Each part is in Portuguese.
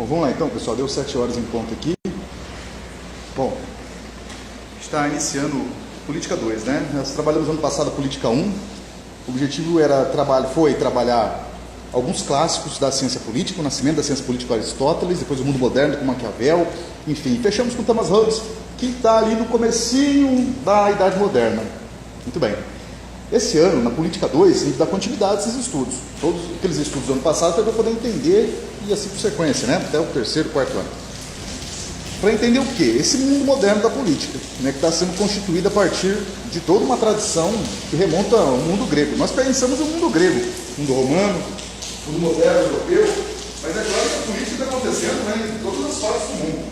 Bom, vamos lá então, pessoal. Deu 7 horas em ponto aqui. Bom, está iniciando Política 2, né? Nós trabalhamos ano passado a Política 1. O objetivo foi trabalhar alguns clássicos da ciência política, o nascimento da ciência política com Aristóteles, depois o mundo moderno com Maquiavel, enfim. Fechamos com Thomas Hobbes, que está ali no comecinho da Idade Moderna. Muito bem. Esse ano, na Política 2, a gente dá continuidade a esses estudos. Todos aqueles estudos do ano passado, para eu poder entender e assim por sequência, né? Até o terceiro, quarto ano. Para entender o quê? Esse mundo moderno da política, né? Que está sendo constituído a partir de toda uma tradição que remonta ao mundo grego. Nós pensamos no mundo grego, mundo romano, mundo moderno europeu, mas é claro que a política está acontecendo, né, em todas as partes do mundo.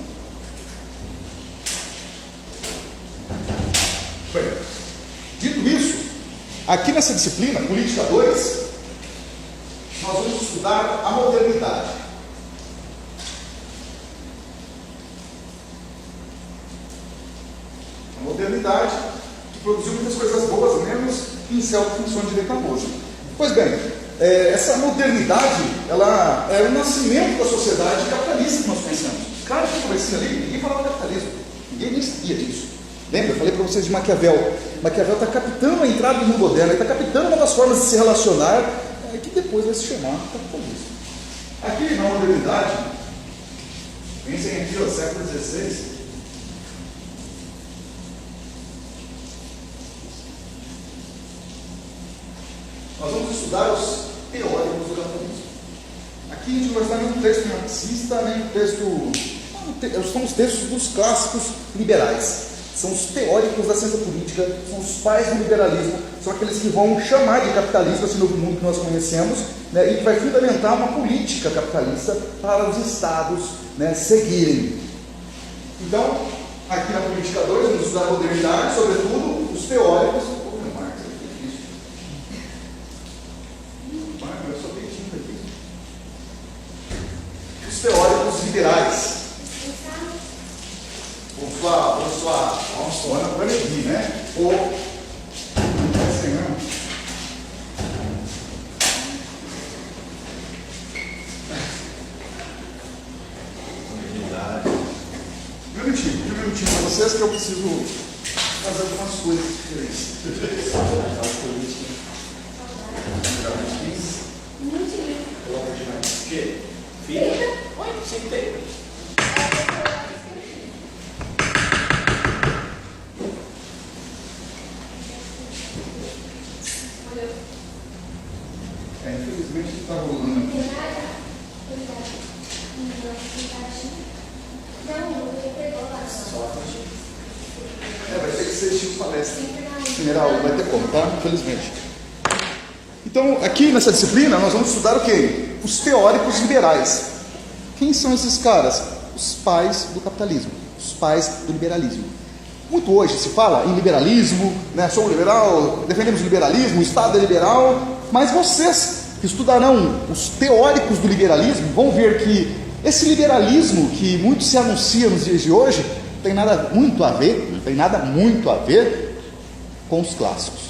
Bem, dito isso, aqui nessa disciplina, Política 2, nós vamos estudar a modernidade. A modernidade que produziu muitas coisas boas, menos pincel que funciona direito à música. Pois bem, essa modernidade, ela é o nascimento da sociedade capitalista que nós conhecemos. Claro que no começo ali, ninguém falava capitalismo, ninguém nem sabia disso. Lembra? Eu falei para vocês de Maquiavel. Maquiavel está captando a entrada do mundo moderno, ele está captando novas formas de se relacionar, que depois vai se chamar capitalismo. Aqui na modernidade, pensem aqui, ó, século XVI. Nós vamos estudar os teóricos do capitalismo. Aqui a gente não vai estar nem um texto marxista, nem um texto. São os textos dos clássicos liberais. São os teóricos da ciência política, são os pais do liberalismo, são aqueles que vão chamar de capitalismo esse novo mundo que nós conhecemos, né, e que vai fundamentar uma política capitalista para os estados, né, seguirem. Então, aqui na Política 2, vamos estudar a modernidade, sobretudo os teóricos. Os teóricos liberais. François Valéry, né? Ou não é assim, não? Um minutinho para vocês que eu preciso fazer algumas coisas diferentes. Coloca demais. O quê? Filha? Oi, sentei. Infelizmente está rolando aqui. Vai ter que ser estilo palestra. Primeira aula, vai ter como, tá? Infelizmente. Então, aqui nessa disciplina, nós vamos estudar o quê? Os teóricos liberais. Quem são esses caras? Os pais do capitalismo, os pais do liberalismo. Muito hoje se fala em liberalismo, né? Sou liberal, defendemos o liberalismo, o Estado é liberal, mas vocês que estudarão os teóricos do liberalismo vão ver que esse liberalismo que muito se anuncia nos dias de hoje não tem nada muito a ver com os clássicos.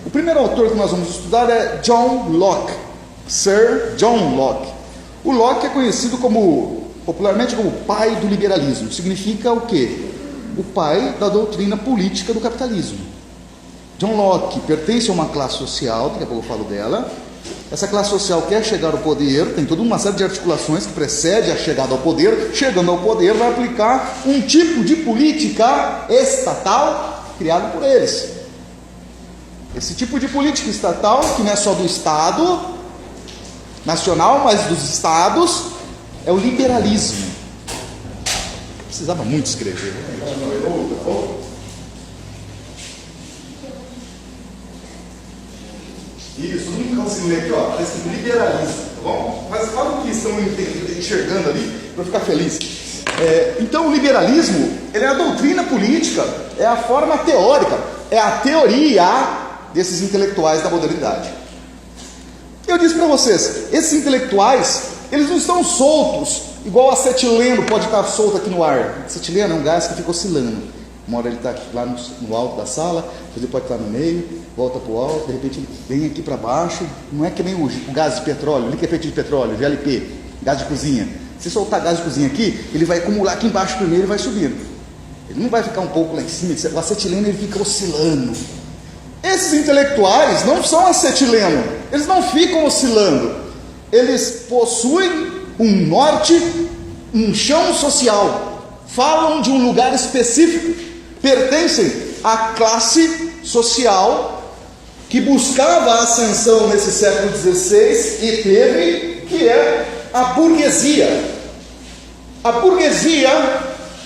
O primeiro autor que nós vamos estudar é John Locke, Sir John Locke. O Locke é conhecido popularmente como o pai do liberalismo. Significa o quê? O pai da doutrina política do capitalismo. John Locke pertence a uma classe social, daqui a pouco eu falo dela. Essa classe social quer chegar ao poder, tem toda uma série de articulações que precede a chegada ao poder. Chegando ao poder, vai aplicar um tipo de política estatal criado por eles. Esse tipo de política estatal, que não é só do Estado nacional, mas dos Estados, é o liberalismo. Precisava muito escrever. Isso, todo mundo conseguiu ler aqui, ó. Parece que liberalismo, tá bom? Mas fala o que estão enxergando ali, para ficar feliz. Então, o liberalismo, ele é a doutrina política, é a forma teórica, é a teoria desses intelectuais da modernidade. Eu disse para vocês, esses intelectuais, eles não estão soltos, igual acetileno pode estar solto aqui no ar. Acetileno é um gás que fica oscilando. Uma hora ele está lá no alto da sala, depois ele pode estar no meio, volta para o alto, de repente ele vem aqui para baixo. Não é que nem o gás de petróleo, liquefeito de petróleo, VLP, gás de cozinha. Se soltar gás de cozinha aqui, ele vai acumular aqui embaixo primeiro e vai subindo. Ele não vai ficar um pouco lá em cima. O acetileno ele fica oscilando. Esses intelectuais não são acetileno. Eles não ficam oscilando. Eles possuem um norte, um chão social. Falam de um lugar específico. Pertencem à classe social que buscava a ascensão nesse século XVI e teve, que é a burguesia. A burguesia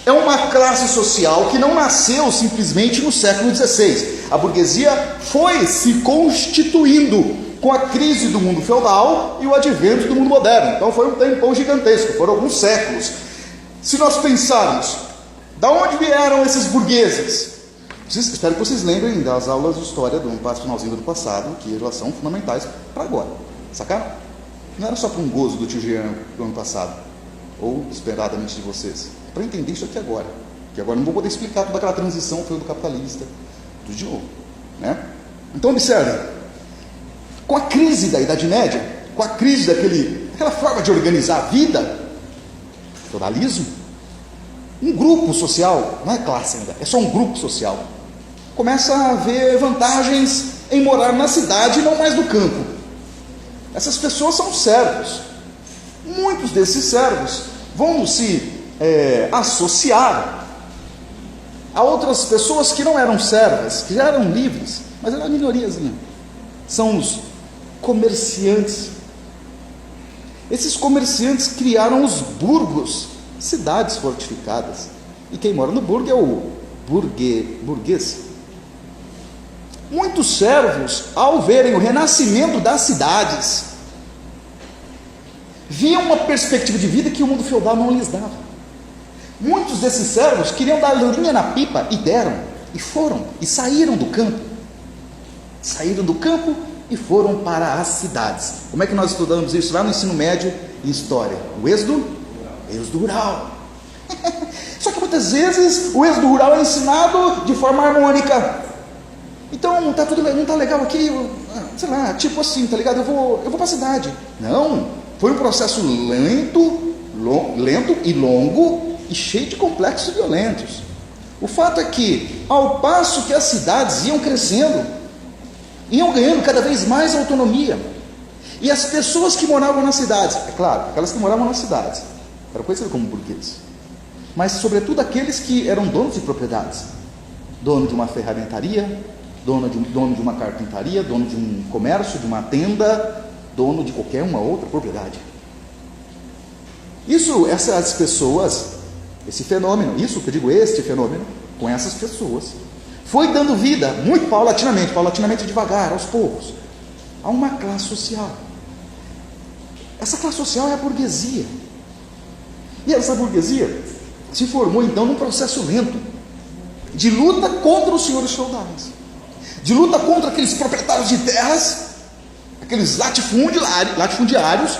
é uma classe social que não nasceu simplesmente no século XVI. A burguesia foi se constituindo com a crise do mundo feudal e o advento do mundo moderno. Então foi um tempão gigantesco, foram alguns séculos. Se nós pensarmos, da onde vieram esses burgueses? Espero que vocês lembrem das aulas de história do finalzinho do ano passado, que elas são fundamentais para agora. Sacaram? Não era só para um gozo do tio Jean do ano passado, ou esperadamente de vocês, para entender isso aqui agora. Que agora não vou poder explicar toda aquela transição que foi do capitalista, tudo de novo, né? Então observe, com a crise da Idade Média, com a crise daquela forma de organizar a vida, feudalismo, um grupo social, não é classe ainda, é só um grupo social, começa a ver vantagens em morar na cidade e não mais no campo. Essas pessoas são servos. Muitos desses servos vão se associar a outras pessoas que não eram servas, que já eram livres, mas era uma minoriazinha. São os comerciantes. Esses comerciantes criaram os burgos, cidades fortificadas. E quem mora no burgo é o burguês. Muitos servos, ao verem o renascimento das cidades, viam uma perspectiva de vida que o mundo feudal não lhes dava. Muitos desses servos queriam dar linha na pipa e deram, e foram, e saíram do campo. Saíram do campo e foram para as cidades. Como é que nós estudamos isso lá no ensino médio em história? O êxodo rural. Só que muitas vezes o êxodo rural é ensinado de forma harmônica. Então não está legal aqui, sei lá, tipo assim, tá ligado? Eu vou para a cidade. Não, foi um processo lento e longo e cheio de complexos violentos. O fato é que, ao passo que as cidades iam crescendo, iam ganhando cada vez mais autonomia, e as pessoas que moravam nas cidades, é claro, aquelas que moravam nas cidades, eram conhecidas como burgueses, mas sobretudo aqueles que eram donos de propriedades, dono de uma ferramentaria, dono de uma carpintaria, dono de um comércio, de uma tenda, dono de qualquer uma outra propriedade. Essas pessoas, esse fenômeno, este fenômeno, com essas pessoas, foi dando vida, muito paulatinamente devagar, aos poucos, a uma classe social. Essa classe social é a burguesia. E essa burguesia se formou então num processo lento, de luta contra os senhores feudais, de luta contra aqueles proprietários de terras, aqueles latifundiários,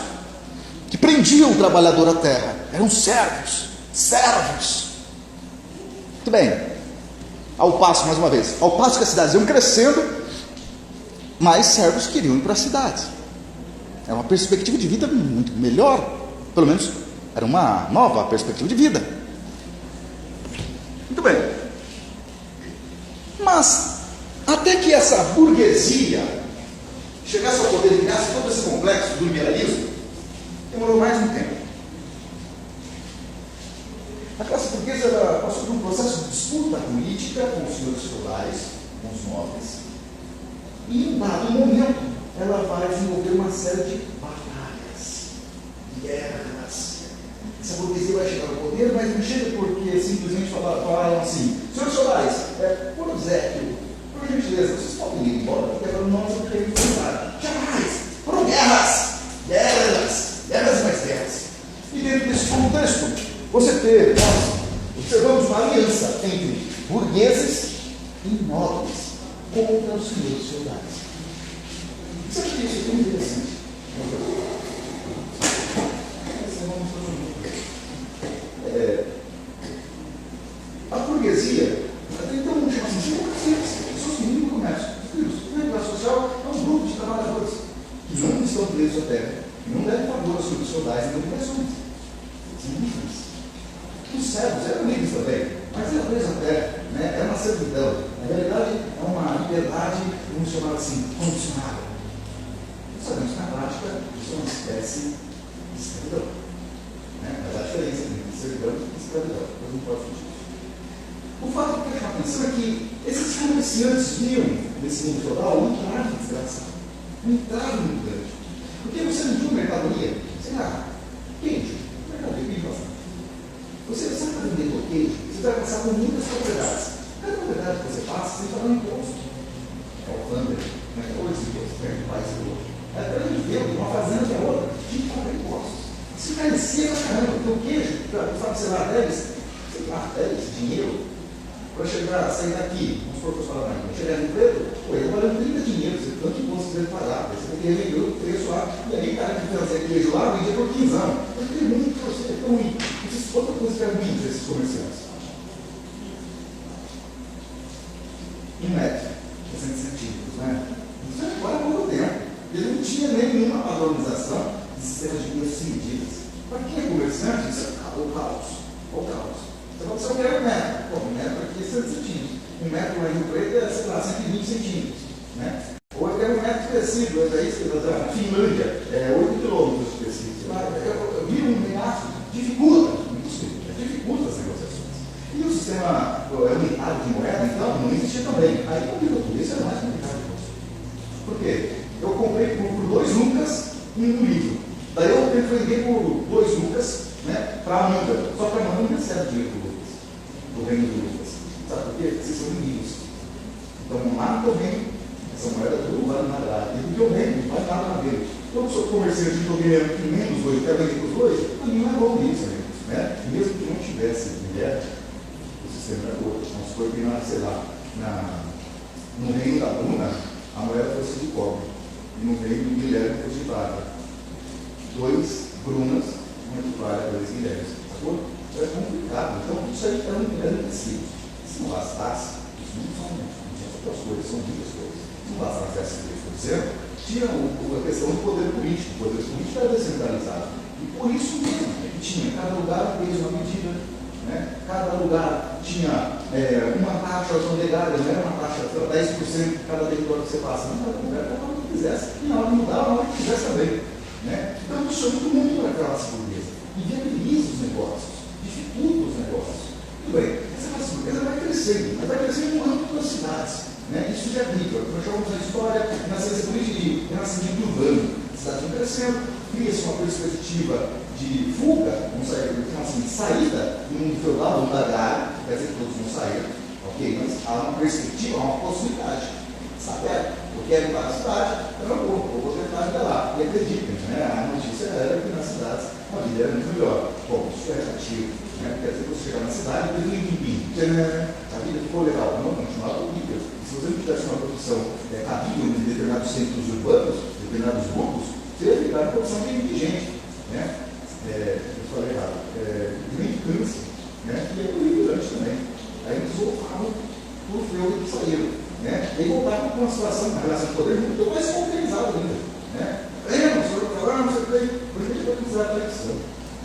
que prendiam o trabalhador à terra. Eram servos. Muito bem. Ao passo que as cidades iam crescendo, mais servos queriam ir para as cidades. Era uma perspectiva de vida muito melhor. Pelo menos era uma nova perspectiva de vida. Muito bem. Mas até que essa burguesia chegasse ao poder e criasse todo esse complexo do liberalismo, demorou mais um tempo. A classe burguesa passou por um processo de disputa política com os senhores feudais, com os nobres, e em um dado momento ela vai desenvolver uma série de batalhas, guerras. Essa burguesia vai chegar ao poder, mas não chega porque simplesmente falaram assim: senhores feudais, por obséquio, por gentileza, vocês podem ir embora, porque agora nós não queremos voltar. Jamais! Foram guerras e mais guerras. E dentro desse contexto, nós observamos uma aliança entre burgueses e nobres contra os senhores feudais. Isso aqui é muito interessante. A burguesia, então vamos chamar assim, pessoas que vivem no comércio. A classe social é um grupo de trabalhadores que não estão presos à terra, que não devem pagou aos senhores feudais em obrigações. são livres. Os servos eram livres também, mas era preso à terra, né? Era uma servidão. Na realidade, é uma liberdade, vamos chamar assim, condicionada. Nós sabemos que na prática isso é uma espécie de escravidão. Né? Mas há diferença entre servidão e escravidão. Depois não pode fugir. O fato que eu chamo a atenção é que esses comerciantes viam nesse mundo feudal um entrave desgraçado. Um entrave muito grande. Porque você não tinha mercadoria, sei lá, queijo, mercadoria bem bastante. Você sabe vender por queijo, você vai passar por muitas propriedades. Cada propriedade que você passa, você tem que pagar um imposto. É o Thunder, né? Ou esse imposto, perto do país do outro. É para ele ver uma fazenda que é outra, tinha que pagar impostos. Isso carecia pra caramba, porque o queijo, para sei lá, deve dinheiro, para chegar, sair daqui, vamos supor que eu falar, para chegar no emprego, ele está valendo 30 dinheiros, tanto imposto que ele pagar, você tem que revender o preço lá, e aí o cara que fazia queijo lá vendia por 15 anos. Mas tem muito para você, é tão ruim. Outra coisa que é ruim desses comerciantes. Um metro, 60 centímetros, né? Isso agora há pouco tempo. Ele não tinha nenhuma padronização de sistemas de preços e medidas. Para quem é comerciante, isso é o caos. O caos. Você não quer um metro. Pô, um metro aqui é 60 centímetros. Um metro lá em Rio Preto é, sei lá, 120 centímetros. Né? Ou eu quero um metro de tecido, na Finlândia, 8 quilômetros de tecido. Eu vi um regaço, dificulta as negociações. E o sistema unitário de moeda, então, não existia também. Aí complica tudo, isso é mais complicado. Por quê? Eu comprei por 2 lucas um livro. Daí eu tenho que vender por 2 lucas, né, para a Amanda. Só que a Amanda não recebe dinheiro do Lucas, do reino do Lucas. Sabe por quê? Vocês são inimigos. Então, lá no reino, essa moeda tudo vale nada. E do que eu vendo, não vale nada na dele. Então, eu sou comerciante de estou ganhando menos 2, eu quero vender por 2, para mim não é bom isso, né? Né? E mesmo que não tivesse mulher, o sistema era outro. Vamos supor que, sei lá, no reino da Bruna, a moeda fosse de cobre, e no reino do Guilherme fosse de prata. 2 Brunas multiplica 2 Guilhermes. Sacou? É complicado. Então, isso aí era um tecido. Se não bastasse, isso não são outras coisas, são muitas coisas. Se não bastasse essa que eu estou dizendo, tinha a questão do poder político. O poder político era descentralizado. E por isso mesmo, tinha cada lugar fez uma medida, né? Cada lugar tinha uma taxa alfandegária, não era uma taxa de 10% de cada território que você passa, não, cada lugar pagava o que quisesse, e na hora de mudar, na hora que quisesse também. Né? Então isso é muito muito para a classe burguesa, e viabiliza os negócios, dificulta os negócios. Tudo bem, essa classe burguesa vai crescendo, mas vai crescendo no âmbito das cidades. Né? Isso já é rico, nós chamamos na história, na ciência política de renascimento urbano. As cidades vão crescendo, cria-se uma perspectiva de fuga, vamos sair, então, assim, saída do mundo feudal, do mundo agrário, quer dizer que todos vão sair, ok? Mas há uma perspectiva, há uma possibilidade. Está perto, eu quero ir para a cidade, eu não vou tentar ir lá. E acreditem, né? A notícia era que nas cidades a vida era muito melhor. Bom, isso é relativo, né? Quer dizer que você chegar na cidade e tem a vida ficou legal, não continuava horrível. Se você não tivesse uma profissão cabível em determinados centros urbanos, determinados grupos, você ia ficar em condição de indigente, né? Eu falei errado, mendicância, né? E é horripilante também. Aí eles voltavam por feudo que saíram, né? E voltavam com uma situação, uma relação de poder muito mais complicada ainda, né? Não, o senhor falar, não sei o que, por que vai precisar da tradição,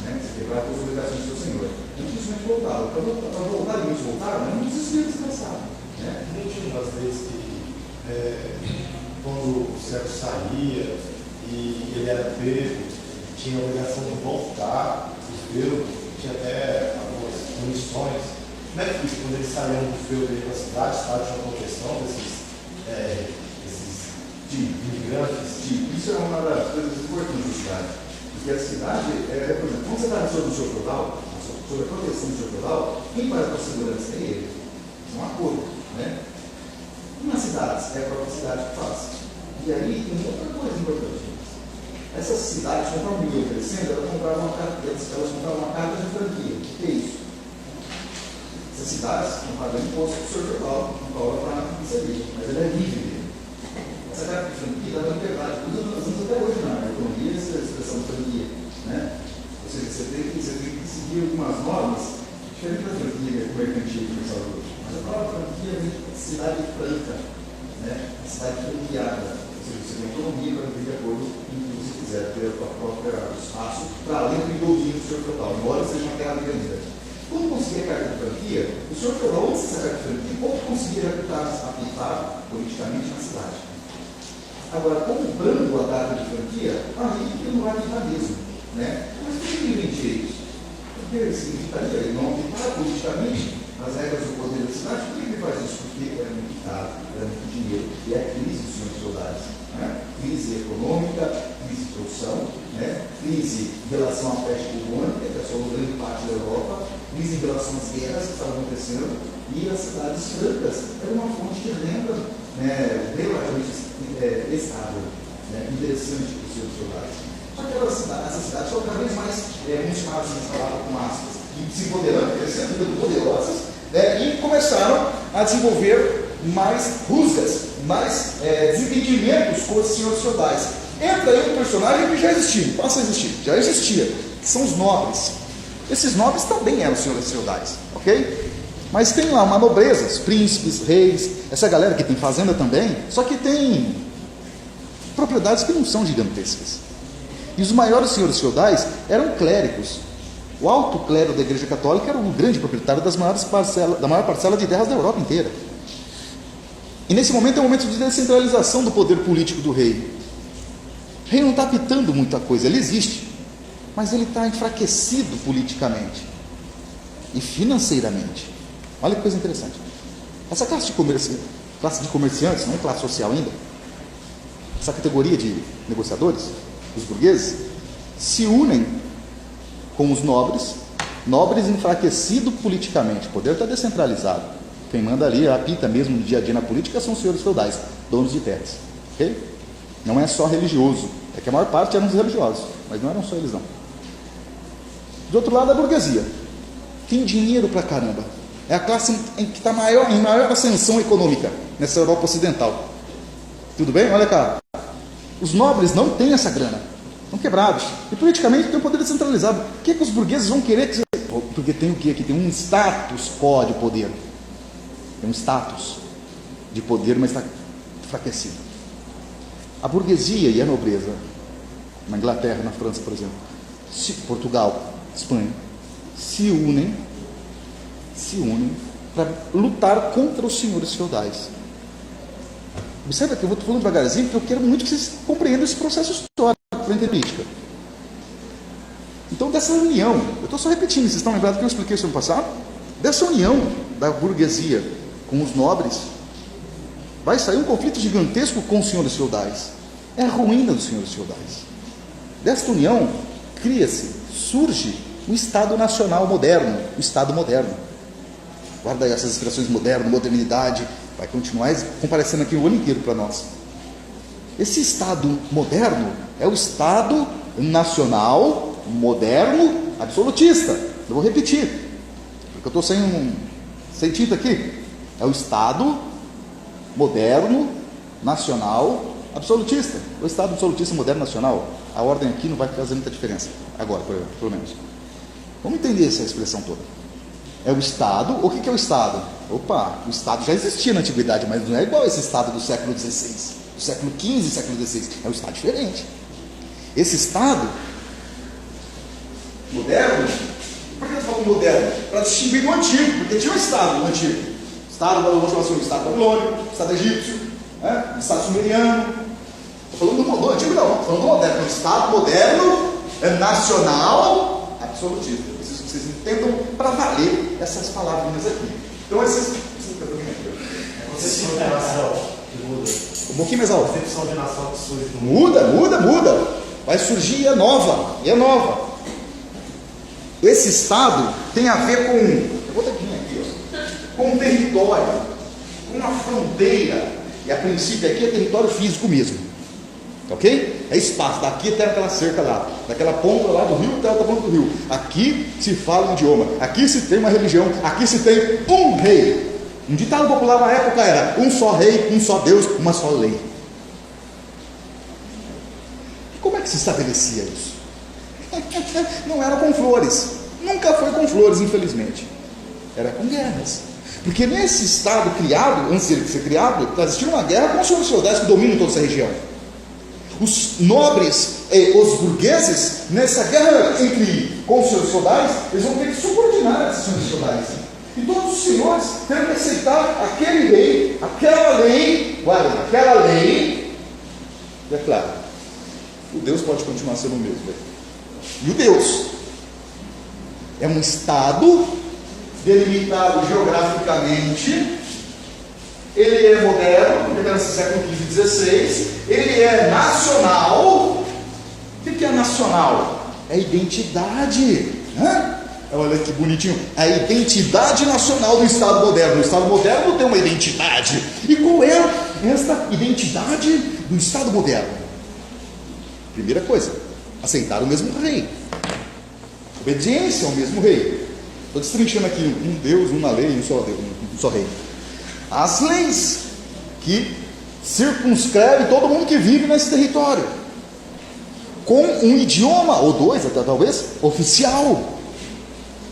né? Você quebrar as obrigações do seu senhor. Dificilmente voltavam. Para voltar e muitos voltaram, não desistia descansado, né? Não tinha umas vezes que, quando o servo saía e ele era preso, tinha a obrigação de voltar para o feudo, tinha até algumas punições. Como é que quando eles saíam do feudo para a cidade, tinha uma proteção desses imigrantes? Isso é uma das coisas importantes da cidade. Porque a cidade, por exemplo, quando você está sob o seu feudal, sob a proteção do seu feudal, quem faz a segurança é ele. É um acordo, né? E nas cidades, é a própria cidade que faz. E aí tem outra coisa importante. Essas cidades, conforme o ia crescendo, elas compravam uma carta de franquia. O que é isso? Essas cidades não pagam imposto para o seu feudal, não cobra para nada que servir, mas ele é livre dele. Essa carta de franquia dá liberdade. Nós usamos até hoje na economia essa expressão de franquia. Né? Ou seja, você tem que seguir algumas normas, diferente da franquia mercantil comercial hoje. Mas a palavra franquia vem de cidade franca, né? A cidade franqueada. Ou seja, você tem autonomia para viver de acordo com o que você quiser. quiser ter o próprio espaço para além do domínio do senhor feudal, embora seja uma terra grande. Quando conseguir a carta de franquia, o senhor feudal, antes dessa carta de franquia, pouco conseguia habitar politicamente na cidade. Agora, comprando a data de franquia, aí ele não vai habitar mesmo. Né? Mas por que ele vendia isso? Porque significaria ele não habitar politicamente nas regras do poder da cidade. Por que ele faz isso? Porque era muito caro, era muito dinheiro. E é a crise dos senhores feudais. Né? Crise econômica, crise de produção, né? Crise em relação à peste bubônica, que assolou grande parte da Europa, crise em relação às guerras que estavam acontecendo, e as cidades francas eram uma fonte de renda, né, relativamente estável, né, interessante para os senhores feudais. Só que essas cidades são cada vez mais, vamos chamar assim, essa palavra com aspas, se empoderando, crescendo, ficando poderosas, né, e começaram a desenvolver mais rusgas, mais desentendimentos com os senhores feudais. Entra aí um personagem que já existia, passa a existir, já existia, que são os nobres. Esses nobres também eram senhores feudais, ok? Mas tem lá uma nobreza, os príncipes, reis, essa galera que tem fazenda também, só que tem propriedades que não são gigantescas. E os maiores senhores feudais eram clérigos. O alto clero da Igreja Católica era o grande proprietário da maior parcela de terras da Europa inteira. E nesse momento é um momento de descentralização do poder político do rei. O rei não está apitando muita coisa, ele existe, mas ele está enfraquecido politicamente e financeiramente. Olha que coisa interessante. Essa classe de comerciantes, não é classe social ainda, essa categoria de negociadores, os burgueses, se unem com os nobres enfraquecidos politicamente. O poder está descentralizado. Quem manda ali, apita mesmo no dia a dia na política, são os senhores feudais, donos de terras. Okay? Não é só religioso. É que a maior parte eram os religiosos, mas não eram só eles não. Do outro lado, a burguesia. Tem dinheiro pra caramba. É a classe que está em maior ascensão econômica nessa Europa Ocidental. Tudo bem? Olha cá. Os nobres não têm essa grana. Estão quebrados. E politicamente tem um poder descentralizado. O que os burgueses vão querer? Porque tem o que aqui? Tem um status quo de poder. Tem um status de poder, mas está enfraquecido. A burguesia e a nobreza, na Inglaterra, na França, por exemplo, Portugal, Espanha, se unem para lutar contra os senhores feudais. Observa que eu estou falando devagarzinho, porque eu quero muito que vocês compreendam esse processo histórico para a política. Então, dessa união, eu estou só repetindo, vocês estão lembrados que eu expliquei isso no passado? Dessa união da burguesia com os nobres, vai sair um conflito gigantesco com os senhores feudais. É a ruína dos senhores feudais. Desta união, surge o Estado Nacional moderno, o Estado moderno. Guarda aí essas expressões moderno, modernidade, vai continuar comparecendo aqui o ano inteiro para nós. Esse Estado moderno é o Estado Nacional moderno absolutista. Eu vou repetir, porque eu estou sem tinta aqui. É o Estado moderno nacional absolutista. O Estado absolutista moderno nacional. A ordem aqui não vai fazer muita diferença. Agora, pelo menos. Vamos entender essa expressão toda. É o Estado. O que é o Estado? Opa, o Estado já existia na Antiguidade, mas não é igual esse Estado do século XVI, do século XV e século XVI. É um Estado diferente. Esse Estado moderno, por que eu falo moderno? Para distinguir do antigo, porque tinha um Estado no antigo. Estado, vamos chamar assim, o Estado babilônico, o Estado egípcio, o Estado sumeriano. Estou falando do antigo, não, estou falando do moderno. O Estado moderno é nacional absolutista. Preciso que vocês entendam para valer essas palavrinhas aqui. Então, esses. Concepção de nação que muda. Um pouquinho mais alto. Concepção de nação que surge no mundo. Muda. Vai surgir e é nova. Esse Estado tem a ver com. Eu vou ter que vir aqui, ó. Com um território, com uma fronteira. E a princípio aqui é território físico mesmo. Ok? É espaço. Daqui até aquela cerca lá. Daquela ponta lá do rio até a outra ponta do rio. Aqui se fala um idioma. Aqui se tem uma religião. Aqui se tem um rei. Um ditado popular na época era: um só rei, um só Deus, uma só lei. Como é que se estabelecia isso? Não era com flores. Nunca foi com flores, infelizmente. Era com guerras. Porque nesse Estado criado, antes de ele ser criado, está existindo uma guerra com os senhores feudais que dominam toda essa região. Os nobres e os burgueses, nessa guerra com os seus feudais, eles vão ter que subordinar as seus feudais. E todos os senhores terão que aceitar aquele rei, aquela lei, guarda, aquela lei. E é claro, o Deus pode continuar sendo o mesmo. E o Deus é um estado delimitado geograficamente. Ele é moderno, porque está no século XV e XVI. Ele é nacional. O que é nacional? É identidade, né? Olha que bonitinho. A identidade nacional do Estado moderno. O Estado moderno tem uma identidade. E qual é esta identidade do Estado moderno? Primeira coisa, aceitar o mesmo rei. Obediência ao mesmo rei. Estou destrinchando aqui um Deus, uma lei, um só rei. As leis que circunscrevem todo mundo que vive nesse território, com um idioma, ou dois até talvez, oficial,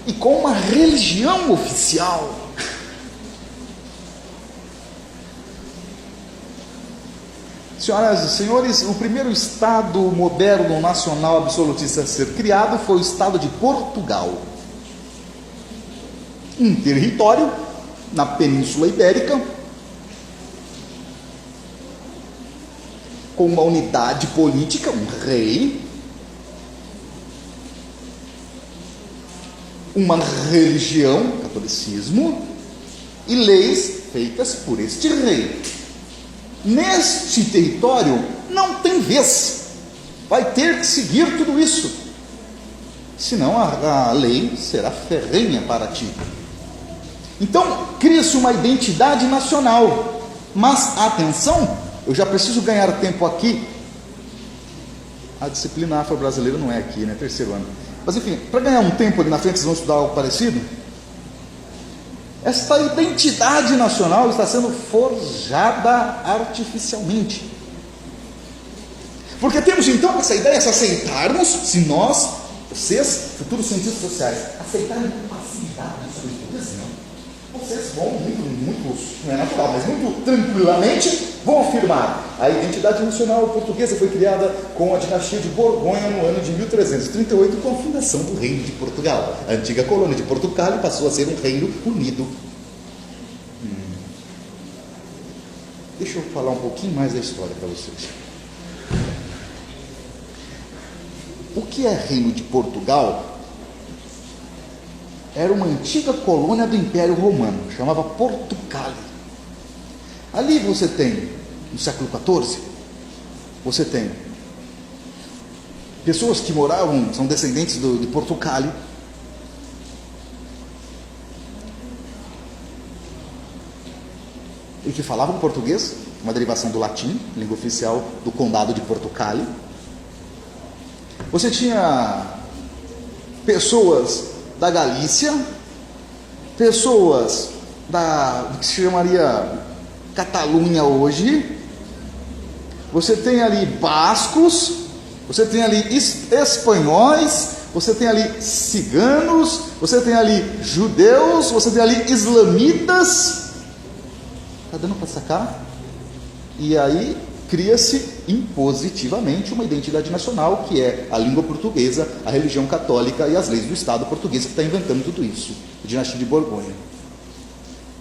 e com uma religião oficial. Senhoras e senhores, o primeiro Estado moderno nacional absolutista a ser criado foi o Estado de Portugal. Um território na Península Ibérica, com uma unidade política, um rei, uma religião, catolicismo, e leis feitas por este rei. Neste território não tem vez, vai ter que seguir tudo isso, senão a lei será ferrenha para ti. Então, cria-se uma identidade nacional. Mas, atenção, eu já preciso ganhar tempo aqui. A disciplina afro-brasileira não é aqui, né? Terceiro ano. Mas, enfim, para ganhar um tempo ali na frente, vocês vão estudar algo parecido. Esta identidade nacional está sendo forjada artificialmente. Porque temos, então, essa ideia, se aceitarmos, se nós, vocês, futuros cientistas sociais, aceitarem com facilidade isso, vocês vão muito, não é natural, mas muito tranquilamente vão afirmar: a identidade nacional portuguesa foi criada com a dinastia de Borgonha no ano de 1338, com a fundação do Reino de Portugal. A antiga colônia de Portugal passou a ser um reino unido. Deixa eu falar um pouquinho mais da história para vocês. O que é Reino de Portugal? Era uma antiga colônia do Império Romano, chamava Portugal. Ali você tem, no século XIV, você tem pessoas que moravam, são descendentes de Portugal, e que falavam português, uma derivação do latim, língua oficial do Condado de Portugal. Você tinha pessoas da Galícia, pessoas do que se chamaria Catalunha hoje, você tem ali bascos, você tem ali espanhóis, você tem ali ciganos, você tem ali judeus, você tem ali islamitas. Está dando para sacar? E aí cria-se impositivamente uma identidade nacional, que é a língua portuguesa, a religião católica e as leis do Estado português, que está inventando tudo isso, a dinastia de Borgonha.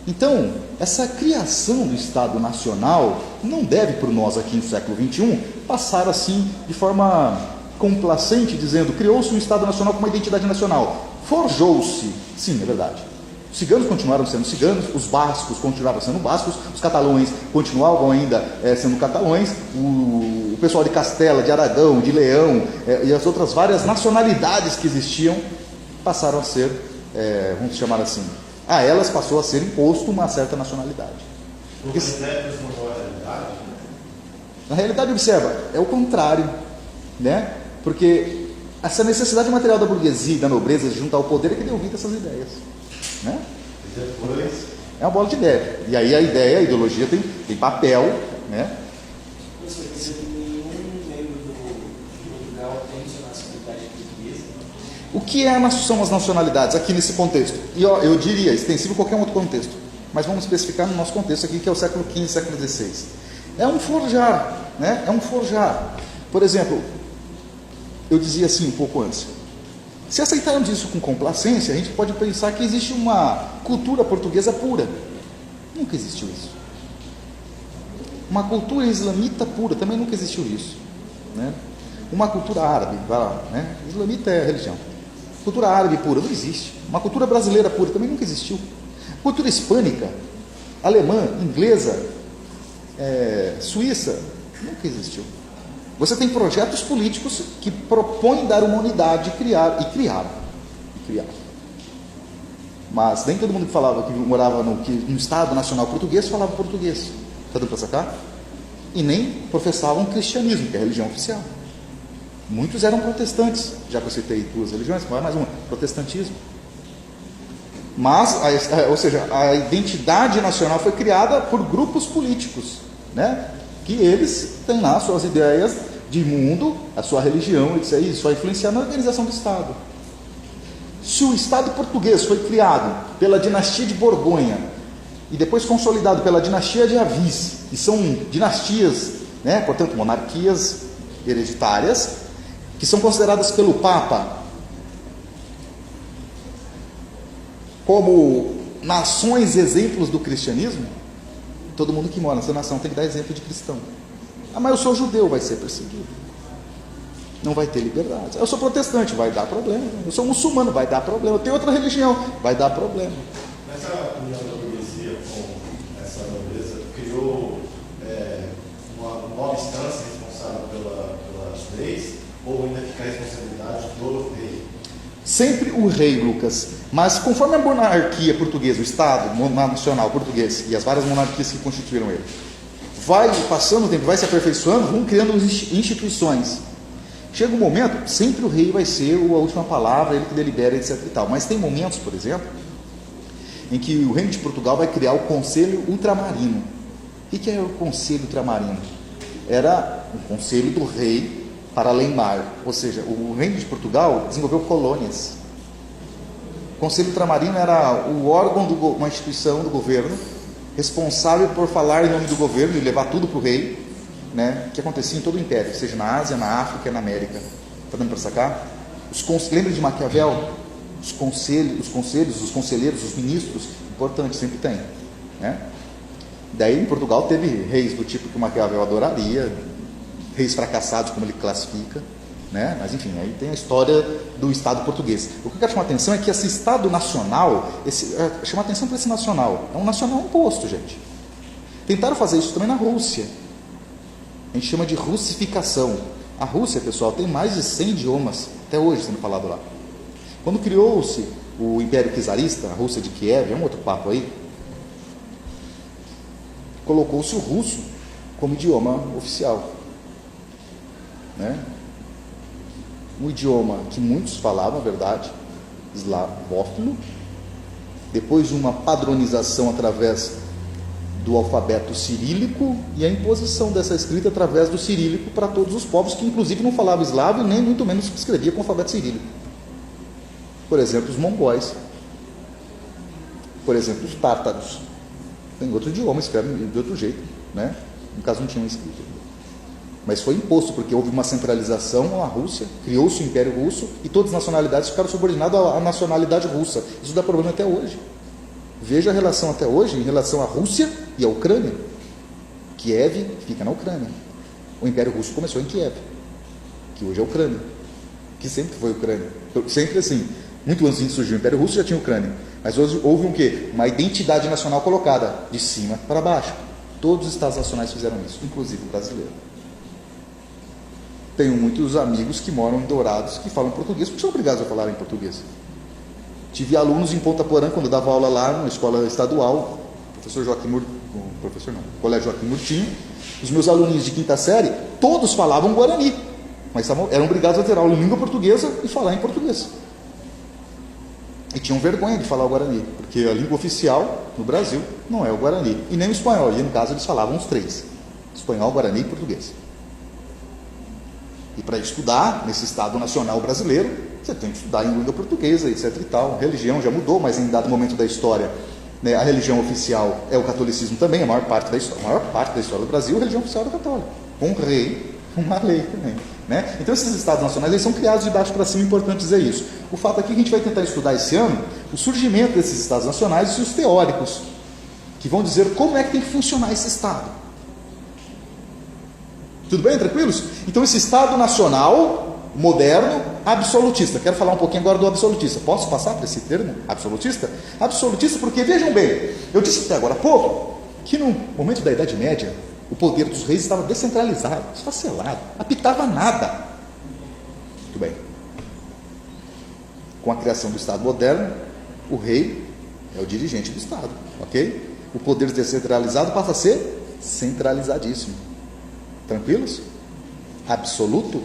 Então, essa criação do Estado nacional não deve, por nós aqui no século XXI, passar assim de forma complacente, dizendo: criou-se um Estado nacional com uma identidade nacional. Forjou-se, sim, é verdade. Os ciganos continuaram sendo ciganos, os bascos continuaram sendo bascos, os catalães continuavam ainda sendo catalães, o pessoal de Castela, de Aragão, de Leão e as outras várias nacionalidades que existiam passaram a ser, vamos chamar assim, a elas passou a ser imposto uma certa nacionalidade. Porque, na realidade, observa, é o contrário, né? Porque essa necessidade material da burguesia e da nobreza de juntar o poder é que deu vida a essas ideias. Né? É uma bola de ideia. E aí a ideia, a ideologia tem papel, né? Nenhum membro de Portugal tem sua nacionalidade portuguesa. O que são as nacionalidades aqui nesse contexto? E eu diria extensivo a qualquer outro contexto, mas vamos especificar no nosso contexto aqui, que é o século XV, século XVI. É um forjar, né? É um forjar. Por exemplo, eu dizia assim um pouco antes, se aceitarmos isso com complacência, a gente pode pensar que existe uma cultura portuguesa pura. Nunca existiu isso. Uma cultura islamita pura, também nunca existiu isso, né? Uma cultura árabe, vai lá, né? Islamita é a religião. Cultura árabe pura, não existe. Uma cultura brasileira pura, também nunca existiu. Cultura hispânica, alemã, inglesa, suíça, nunca existiu. Você tem projetos políticos que propõem dar uma unidade, criaram. Mas nem todo mundo que falava que morava no Estado Nacional Português falava português. Está dando para sacar? E nem professavam cristianismo, que é a religião oficial. Muitos eram protestantes, já que eu citei duas religiões, vai mais uma, protestantismo. Mas, ou seja, a identidade nacional foi criada por grupos políticos, né? Que eles têm lá suas ideias de mundo, a sua religião, isso vai influenciar na organização do Estado. Se o Estado português foi criado pela dinastia de Borgonha e depois consolidado pela dinastia de Avis, e são dinastias, né, portanto, monarquias hereditárias, que são consideradas pelo Papa como nações exemplos do cristianismo, todo mundo que mora nessa nação tem que dar exemplo de cristão. Ah, mas eu sou judeu, vai ser perseguido. Não vai ter liberdade. Eu sou protestante, vai dar problema. Eu sou muçulmano, vai dar problema. Eu tenho outra religião, vai dar problema. Nessa união da burguesia com essa nobreza, criou uma nova instância responsável pelas leis, ou ainda fica a responsabilidade do rei? Sempre o rei, Lucas. Mas conforme a monarquia portuguesa, o Estado nacional português e as várias monarquias que constituíram ele, vai passando o tempo, vai se aperfeiçoando, vão criando instituições. Chega um momento, sempre o rei vai ser a última palavra, ele que delibera, etc e tal. Mas tem momentos, por exemplo, em que o reino de Portugal vai criar o Conselho Ultramarino. O que é o Conselho Ultramarino? Era um conselho do rei para além mar. Ou seja, o reino de Portugal desenvolveu colônias. O Conselho Ultramarino era o órgão de uma instituição do governo responsável por falar em nome do governo e levar tudo para o rei, né, que acontecia em todo o império, seja na Ásia, na África e na América. Está dando para sacar? Lembra de Maquiavel? Os conselheiros, os ministros, importante, sempre tem, né? Daí em Portugal teve reis do tipo que o Maquiavel adoraria, reis fracassados, como ele classifica, né? Mas enfim, aí tem a história do Estado português. O que eu quero chamar a atenção é que esse Estado nacional, chamar a atenção para esse nacional, é um nacional imposto, gente. Tentaram fazer isso também na Rússia. A gente chama de russificação. A Rússia, pessoal, tem mais de 100 idiomas, até hoje sendo falado lá. Quando criou-se o Império Czarista, a Rússia de Kiev, é um outro papo aí, colocou-se o russo como idioma oficial, né? Um idioma que muitos falavam, a verdade, eslavófilo, depois de uma padronização através do alfabeto cirílico e a imposição dessa escrita através do cirílico para todos os povos que inclusive não falavam eslavo e nem muito menos escrevia com alfabeto cirílico. Por exemplo, os mongóis. Por exemplo, os tártaros. Tem outro idioma, escrevem de outro jeito, né? No caso não tinham escrito. Mas foi imposto, porque houve uma centralização na Rússia, criou-se o Império Russo e todas as nacionalidades ficaram subordinadas à nacionalidade russa. Isso dá problema até hoje. Veja a relação até hoje em relação à Rússia e à Ucrânia. Kiev fica na Ucrânia. O Império Russo começou em Kiev, que hoje é a Ucrânia, que sempre foi a Ucrânia. Sempre assim. Muito antes de surgir o Império Russo já tinha a Ucrânia. Mas hoje houve um quê? Uma identidade nacional colocada de cima para baixo. Todos os estados nacionais fizeram isso, inclusive o brasileiro. Tenho muitos amigos que moram em Dourados que falam português, porque são obrigados a falar em português. Tive alunos em Ponta Porã, quando eu dava aula lá na escola estadual, Colégio Joaquim Murtinho, os meus aluninhos de quinta série, todos falavam Guarani, mas eram obrigados a ter aula em língua portuguesa e falar em português. E tinham vergonha de falar o Guarani, porque a língua oficial no Brasil não é o Guarani, e nem o espanhol, e no caso eles falavam os três, espanhol, Guarani e português. E para estudar nesse Estado Nacional brasileiro, você tem que estudar em língua portuguesa, etc e tal. A religião já mudou, mas em dado momento da história, né, a religião oficial é o catolicismo também, a maior parte da história do Brasil, a religião oficial é católica, com o rei uma lei também. Né? Então esses estados nacionais eles são criados de baixo para cima, é importante dizer isso. O fato aqui é que a gente vai tentar estudar esse ano o surgimento desses estados nacionais e os teóricos, que vão dizer como é que tem que funcionar esse estado. Tudo bem? Tranquilos? Então esse estado nacional, moderno, absolutista. Quero falar um pouquinho agora do absolutista. Posso passar para esse termo? Absolutista? Absolutista porque, vejam bem, eu disse até agora há pouco, que no momento da Idade Média, o poder dos reis estava descentralizado, esfacelado, apitava nada. Muito bem. Com a criação do Estado moderno, o rei é o dirigente do Estado, ok? O poder descentralizado passa a ser centralizadíssimo. Tranquilos? Absoluto.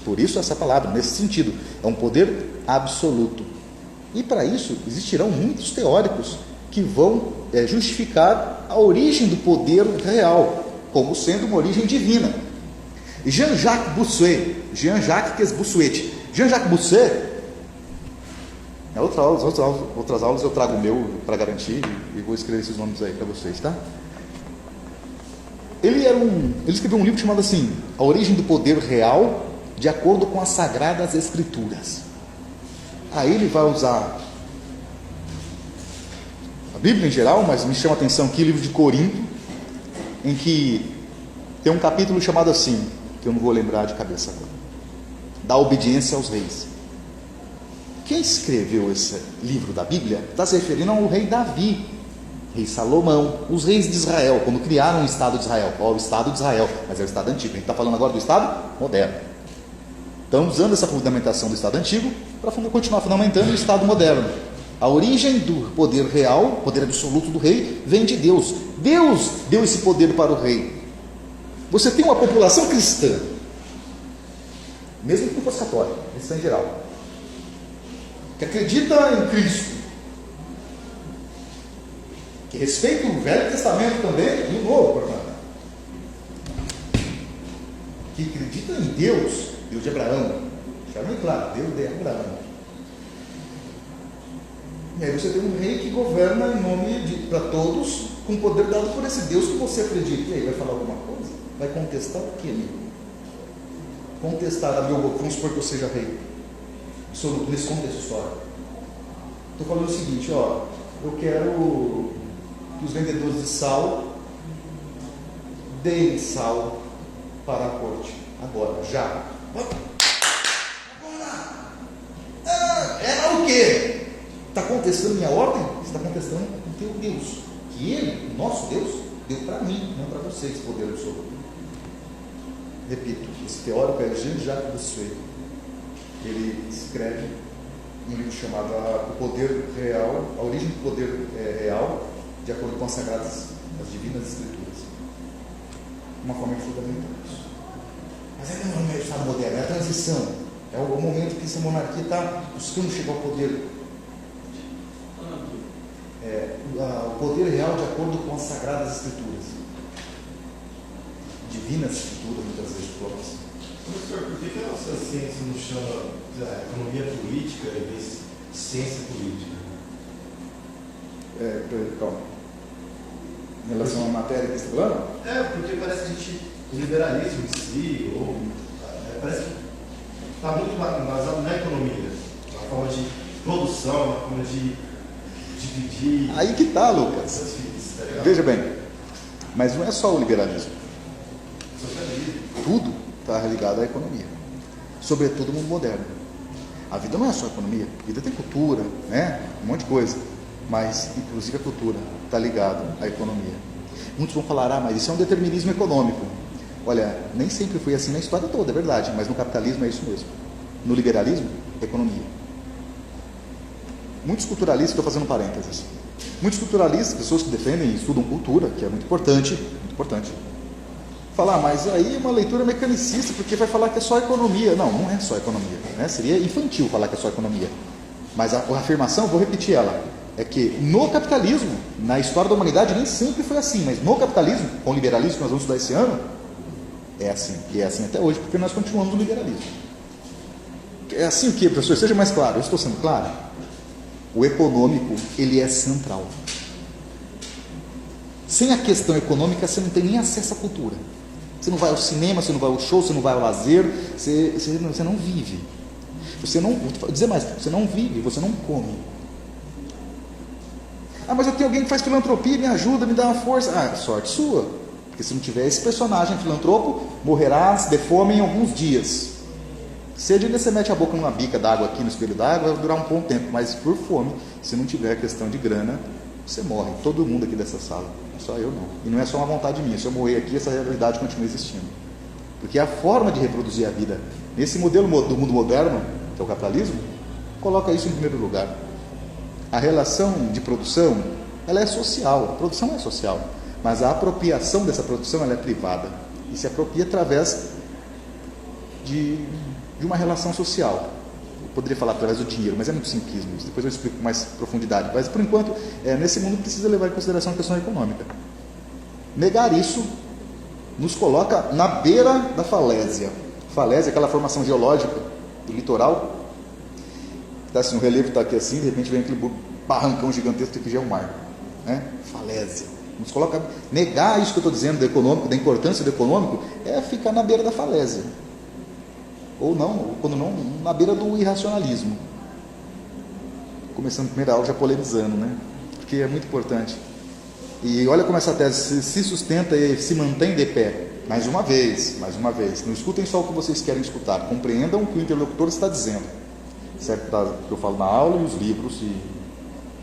Por isso essa palavra, nesse sentido, é um poder absoluto. E para isso existirão muitos teóricos que vão justificar a origem do poder real, como sendo uma origem divina. Jean-Jacques Bossuet, Jean-Jacques Bossuet, Jean-Jacques Bossuet, outras aulas eu trago o meu para garantir e vou escrever esses nomes aí para vocês, tá? Ele escreveu um livro chamado assim, A Origem do Poder Real, de acordo com as Sagradas Escrituras. Aí ele vai usar a Bíblia em geral, mas me chama a atenção aqui o livro de Corinto, em que tem um capítulo chamado assim, que eu não vou lembrar de cabeça agora, da obediência aos reis. Quem escreveu esse livro da Bíblia está se referindo ao rei Davi, rei Salomão, os reis de Israel, quando criaram o Estado de Israel. Qual é o Estado de Israel? Mas é o Estado antigo. A gente está falando agora do Estado moderno. Então, usando essa fundamentação do Estado antigo para continuar fundamentando o Estado moderno. A origem do poder real, poder absoluto do rei, vem de Deus. Deus deu esse poder para o rei. Você tem uma população cristã, mesmo que não fosse católica, cristã em geral, que acredita em Cristo, que respeita o Velho Testamento também e o Novo, portanto, que acredita em Deus, Deus de Abraão, fica bem claro, Deus de Abraão. E aí você tem um rei que governa em nome para todos, com o poder dado por esse Deus que você acredita. E aí vai falar alguma coisa? Vai contestar o que, amigo? Contestar a meu, vamos supor que eu seja rei. Nesse contexto histórico. Estou falando o seguinte, ó, eu quero que os vendedores de sal deem sal para a corte. Agora, já. Agora! Era o quê? Está contestando minha ordem? Você está contestando o teu Deus. Que Ele, o nosso Deus, deu para mim, não para vocês, poder absoluto. Repito, esse teórico é Jean-Jacques Bossuet. Ele escreve um livro chamado O Poder Real, a origem do poder real, de acordo com as sagradas, as divinas escrituras. Uma forma de fundamentar isso. Mas é que não é o Estado moderno, é a transição. É o momento que essa monarquia está buscando chegar ao poder. O poder real de acordo com as sagradas escrituras. Divinas escrituras, muitas vezes próprias. Professor, por que a nossa ciência não chama economia política em vez de ciência política? Calma. Em relação à matéria que você está falando? Porque parece que a gente, o liberalismo em si, parece que está muito embasado na economia, na forma de produção, na forma de dividir. Aí que está, Lucas. Veja bem, mas não é só o liberalismo. Tudo está ligado à economia, sobretudo no mundo moderno. A vida não é só economia, a vida tem cultura, né? Um monte de coisa, mas inclusive a cultura está ligada à economia. Muitos vão falar, mas isso é um determinismo econômico. Olha, nem sempre foi assim na história toda, é verdade, mas no capitalismo é isso mesmo. No liberalismo, economia. Muitos culturalistas, estou fazendo parênteses, muitos culturalistas, pessoas que defendem e estudam cultura, que é muito importante, falar, mas aí é uma leitura mecanicista, porque vai falar que é só economia. Não, não é só economia, né? Seria infantil falar que é só economia. Mas a afirmação, vou repetir ela, é que no capitalismo, na história da humanidade, nem sempre foi assim, mas no capitalismo, com o liberalismo que nós vamos estudar esse ano, é assim, e é assim até hoje, porque nós continuamos no liberalismo. É assim o que, professor? Seja mais claro, eu estou sendo claro? O econômico, ele é central. Sem a questão econômica, você não tem nem acesso à cultura. Você não vai ao cinema, você não vai ao show, você não vai ao lazer, você não vive. Você não, vou dizer mais, você não vive, você não come. Ah, mas eu tenho alguém que faz filantropia, me ajuda, me dá uma força. Ah, sorte sua. Porque se não tiver esse personagem filantropo, morrerá de fome em alguns dias. Se ele você mete a boca numa bica d'água aqui no espelho d'água, vai durar um bom tempo. Mas por fome, se não tiver questão de grana, você morre. Todo mundo aqui dessa sala. Só eu não. E não é só uma vontade minha. Se eu morrer aqui, essa realidade continua existindo. Porque a forma de reproduzir a vida, nesse modelo do mundo moderno, que é o capitalismo, coloca isso em primeiro lugar. A relação de produção, ela é social. A produção é social. Mas a apropriação dessa produção, ela é privada. E se apropria através de uma relação social. Eu poderia falar através do dinheiro, mas é muito simplismo isso. Depois eu explico com mais profundidade. Mas, por enquanto, nesse mundo precisa levar em consideração a questão econômica. Negar isso nos coloca na beira da falésia. Falésia é aquela formação geológica do litoral. Tá assim, o relevo está aqui assim, de repente vem aquele barrancão gigantesco que já é o mar. Né? Falésia. Nos coloca, negar isso que eu estou dizendo do econômico, da importância do econômico, é ficar na beira da falésia. Ou não, ou quando não, na beira do irracionalismo. Começando a primeira aula já polemizando, né? Porque é muito importante. E olha como essa tese se sustenta e se mantém de pé. Mais uma vez. Não escutem só o que vocês querem escutar. Compreendam o que o interlocutor está dizendo. Certo? Que eu falo na aula e os livros e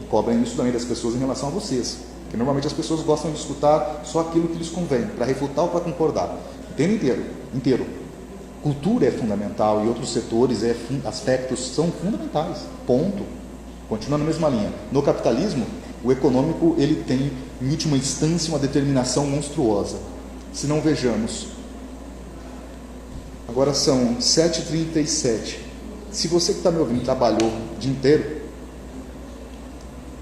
cobrem isso também das pessoas em relação a vocês. Porque normalmente as pessoas gostam de escutar só aquilo que lhes convém, para refutar ou para concordar. O tempo inteiro. Cultura é fundamental e outros setores, aspectos são fundamentais. Ponto. Continuando na mesma linha. No capitalismo, o econômico ele tem, em última instância, uma determinação monstruosa. Se não vejamos. Agora são 7h37. Se você que está me ouvindo trabalhou o dia inteiro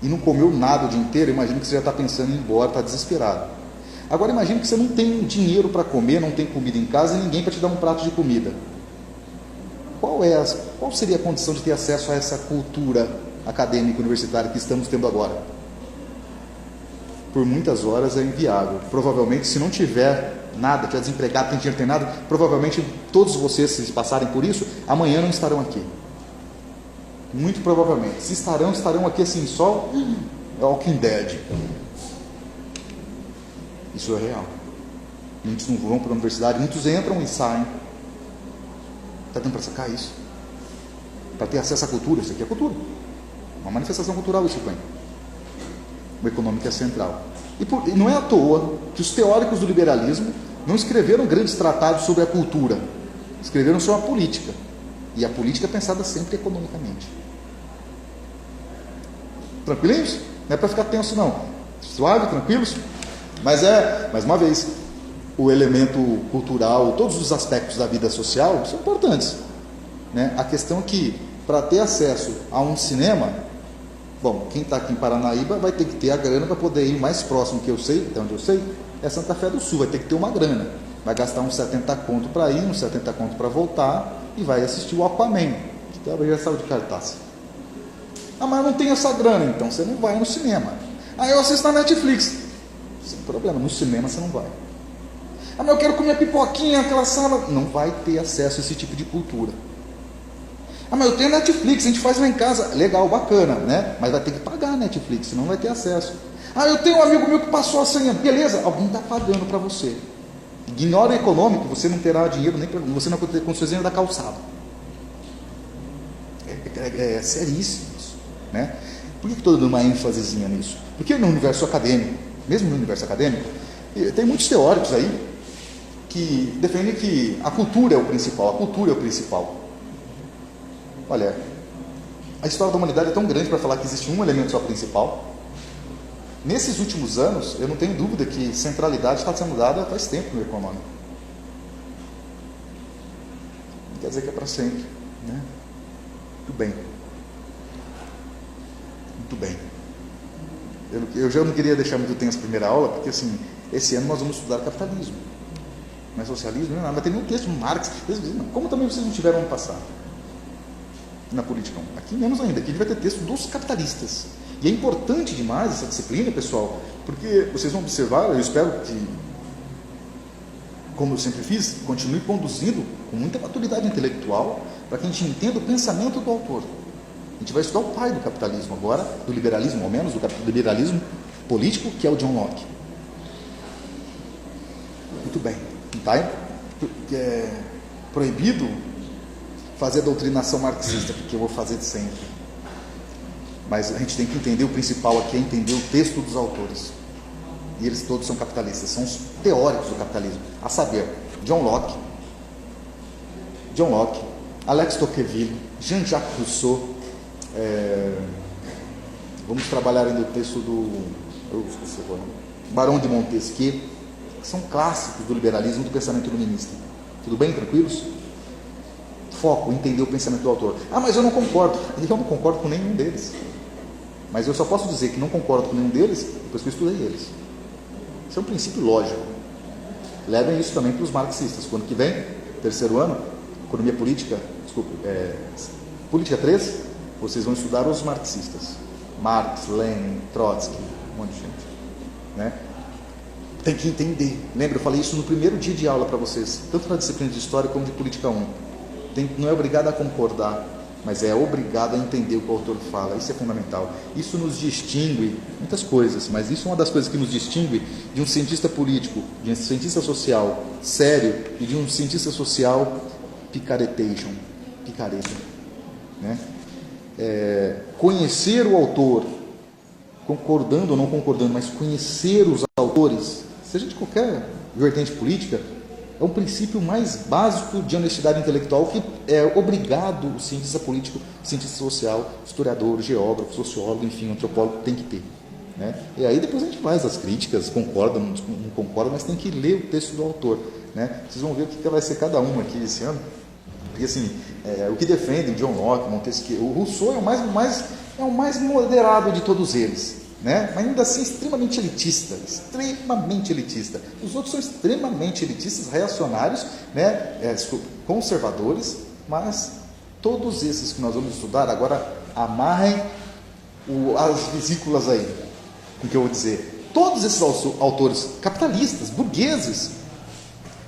e não comeu nada o dia inteiro, imagino que você já está pensando em ir embora, está desesperado. Agora imagine que você não tem dinheiro para comer, não tem comida em casa e ninguém para te dar um prato de comida. Qual seria a condição de ter acesso a essa cultura acadêmica universitária que estamos tendo agora? Por muitas horas é inviável. Provavelmente, se não tiver nada, tiver desempregado, tem dinheiro, tem nada, provavelmente todos vocês, se passarem por isso, amanhã não estarão aqui. Muito provavelmente. Se estarão aqui assim, só Walking Dead. Isso é real. Muitos não vão para a universidade, muitos entram e saem. Está dando para sacar isso? Para ter acesso à cultura, isso aqui é cultura. Uma manifestação cultural isso põe. O econômico é central. E não é à toa que os teóricos do liberalismo não escreveram grandes tratados sobre a cultura. Escreveram sobre a política. E a política é pensada sempre economicamente. Tranquilinhos? Não é para ficar tenso não. Suave, tranquilos? Mas mais uma vez, o elemento cultural, todos os aspectos da vida social são importantes. Né? A questão é que, para ter acesso a um cinema, bom, quem está aqui em Paranaíba vai ter que ter a grana para poder ir mais próximo, que eu sei, até onde eu sei, é Santa Fé do Sul, vai ter que ter uma grana. Vai gastar uns 70 conto para ir, uns 70 conto para voltar, e vai assistir o Aquaman, que já saiu de cartaz. Ah, mas eu não tenho essa grana, então você não vai no cinema. Ah, eu assisto na Netflix. Sem problema, no cinema você não vai. Ah, mas eu quero comer pipoquinha naquela sala. Não vai ter acesso a esse tipo de cultura. Ah, mas eu tenho Netflix, a gente faz lá em casa. Legal, bacana, né? Mas vai ter que pagar a Netflix, senão não vai ter acesso. Ah, eu tenho um amigo meu que passou a senha. Beleza, alguém está pagando para você. Ignora o econômico, você não terá dinheiro, você não vai ter condições da calçada. É seríssimo isso, né? Por que estou dando uma ênfasezinha nisso? Porque no universo acadêmico, mesmo no universo acadêmico, tem muitos teóricos aí que defendem que a cultura é o principal, Olha, a história da humanidade é tão grande para falar que existe um elemento só principal. Nesses últimos anos, eu não tenho dúvida que centralidade está sendo dada faz tempo no econômico. Não quer dizer que é para sempre, né? Muito bem. Eu já não queria deixar muito tenso a primeira aula, porque assim, esse ano nós vamos estudar capitalismo. Não é socialismo, não é nada. Vai ter nenhum texto de Marx. Como também vocês não tiveram ano passado? Na política. Aqui menos ainda. Aqui vai ter texto dos capitalistas. E é importante demais essa disciplina, pessoal, porque vocês vão observar, eu espero que como eu sempre fiz, continue conduzindo com muita maturidade intelectual para que a gente entenda o pensamento do autor. A gente vai estudar o pai do capitalismo agora, do liberalismo, ao menos do liberalismo político, que é o John Locke. Muito bem. Tá? É proibido fazer doutrinação marxista, porque eu vou fazer de sempre. Mas a gente tem que entender, o principal aqui é entender o texto dos autores. E eles todos são capitalistas, são os teóricos do capitalismo. A saber, John Locke, Alex Tocqueville, Jean-Jacques Rousseau. Vamos trabalhar ainda o texto do Barão de Montesquieu, que são clássicos do liberalismo e do pensamento iluminista. Tudo bem? Tranquilos? Foco, entender o pensamento do autor. Ah, mas eu não concordo. Eu não concordo com nenhum deles. Mas eu só posso dizer que não concordo com nenhum deles depois que eu estudei eles. Isso é um princípio lógico. Levem isso também para os marxistas. Quando que vem, terceiro ano, economia política, política 3, vocês vão estudar os marxistas. Marx, Lenin, Trotsky, um monte de gente. Né? Tem que entender. Lembra, eu falei isso no primeiro dia de aula para vocês, tanto na disciplina de História como de Política 1. Não é obrigado a concordar, mas é obrigado a entender o que o autor fala. Isso é fundamental. Isso nos distingue, muitas coisas, mas isso é uma das coisas que nos distingue de um cientista político, de um cientista social sério e de um cientista social picareta, né? Conhecer o autor, concordando ou não concordando, mas conhecer os autores, seja de qualquer vertente política, é um princípio mais básico de honestidade intelectual que é obrigado o cientista político, cientista social, historiador, geógrafo, sociólogo, enfim, antropólogo tem que ter. Né? E aí depois a gente faz as críticas, concorda, não concorda, mas tem que ler o texto do autor. Né? Vocês vão ver o que vai ser cada um aqui esse ano. Porque assim, o que defende o John Locke, Montesquieu, o Rousseau é o mais moderado de todos eles. Né? Mas ainda assim extremamente elitista. Os outros são extremamente elitistas, reacionários, né? Conservadores, mas todos esses que nós vamos estudar agora, amarrem as vesículas aí, o que eu vou dizer. Todos esses autores capitalistas, burgueses,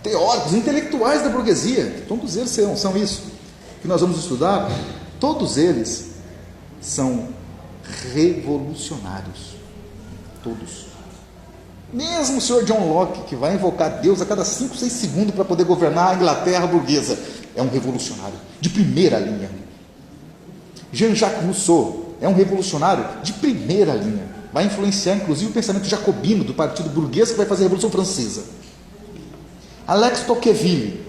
teóricos, intelectuais da burguesia, todos eles são isso que nós vamos estudar, todos eles são revolucionários, todos. Mesmo o senhor John Locke, que vai invocar Deus a cada 5, 6 segundos para poder governar a Inglaterra burguesa, é um revolucionário de primeira linha. Jean-Jacques Rousseau é um revolucionário de primeira linha, vai influenciar inclusive o pensamento jacobino do partido burguês que vai fazer a Revolução Francesa. Alex Tocqueville,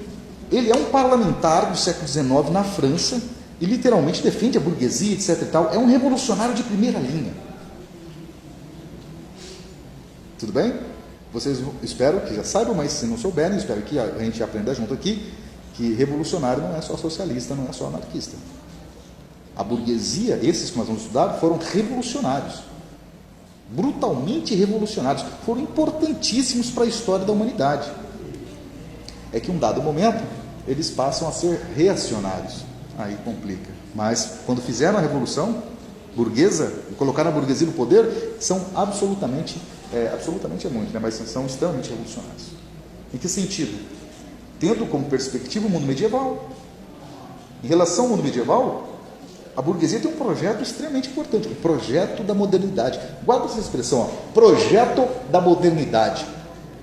ele é um parlamentar do século XIX na França e literalmente defende a burguesia, etc. e tal. É um revolucionário de primeira linha. Tudo bem? Vocês espero que já saibam, mas se não souberem, espero que a gente aprenda junto aqui que revolucionário não é só socialista, não é só anarquista. A burguesia, esses que nós vamos estudar, foram revolucionários. Brutalmente revolucionários. Foram importantíssimos para a história da humanidade. É que em um dado momento, eles passam a ser reacionários. Aí complica. Mas quando fizeram a revolução burguesa, e colocaram a burguesia no poder, são absolutamente é muito, né? Mas são extremamente revolucionários. Em que sentido? Tendo como perspectiva o mundo medieval. Em relação ao mundo medieval, a burguesia tem um projeto extremamente importante, o projeto da modernidade. Guarda essa expressão, ó, projeto da modernidade.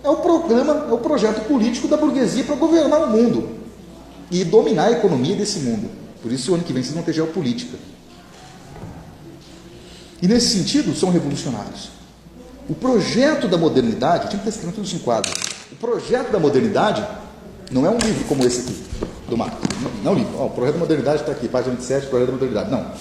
É o projeto político da burguesia para governar o mundo e dominar a economia desse mundo. Por isso, o ano que vem, vocês vão ter geopolítica. E, nesse sentido, são revolucionários. O projeto da modernidade, eu tinha que estar escrito tudo isso em quadro. O projeto da modernidade não é um livro como esse aqui, do Marx. Não é um livro. O projeto da modernidade está aqui, página 27, projeto da modernidade. Não.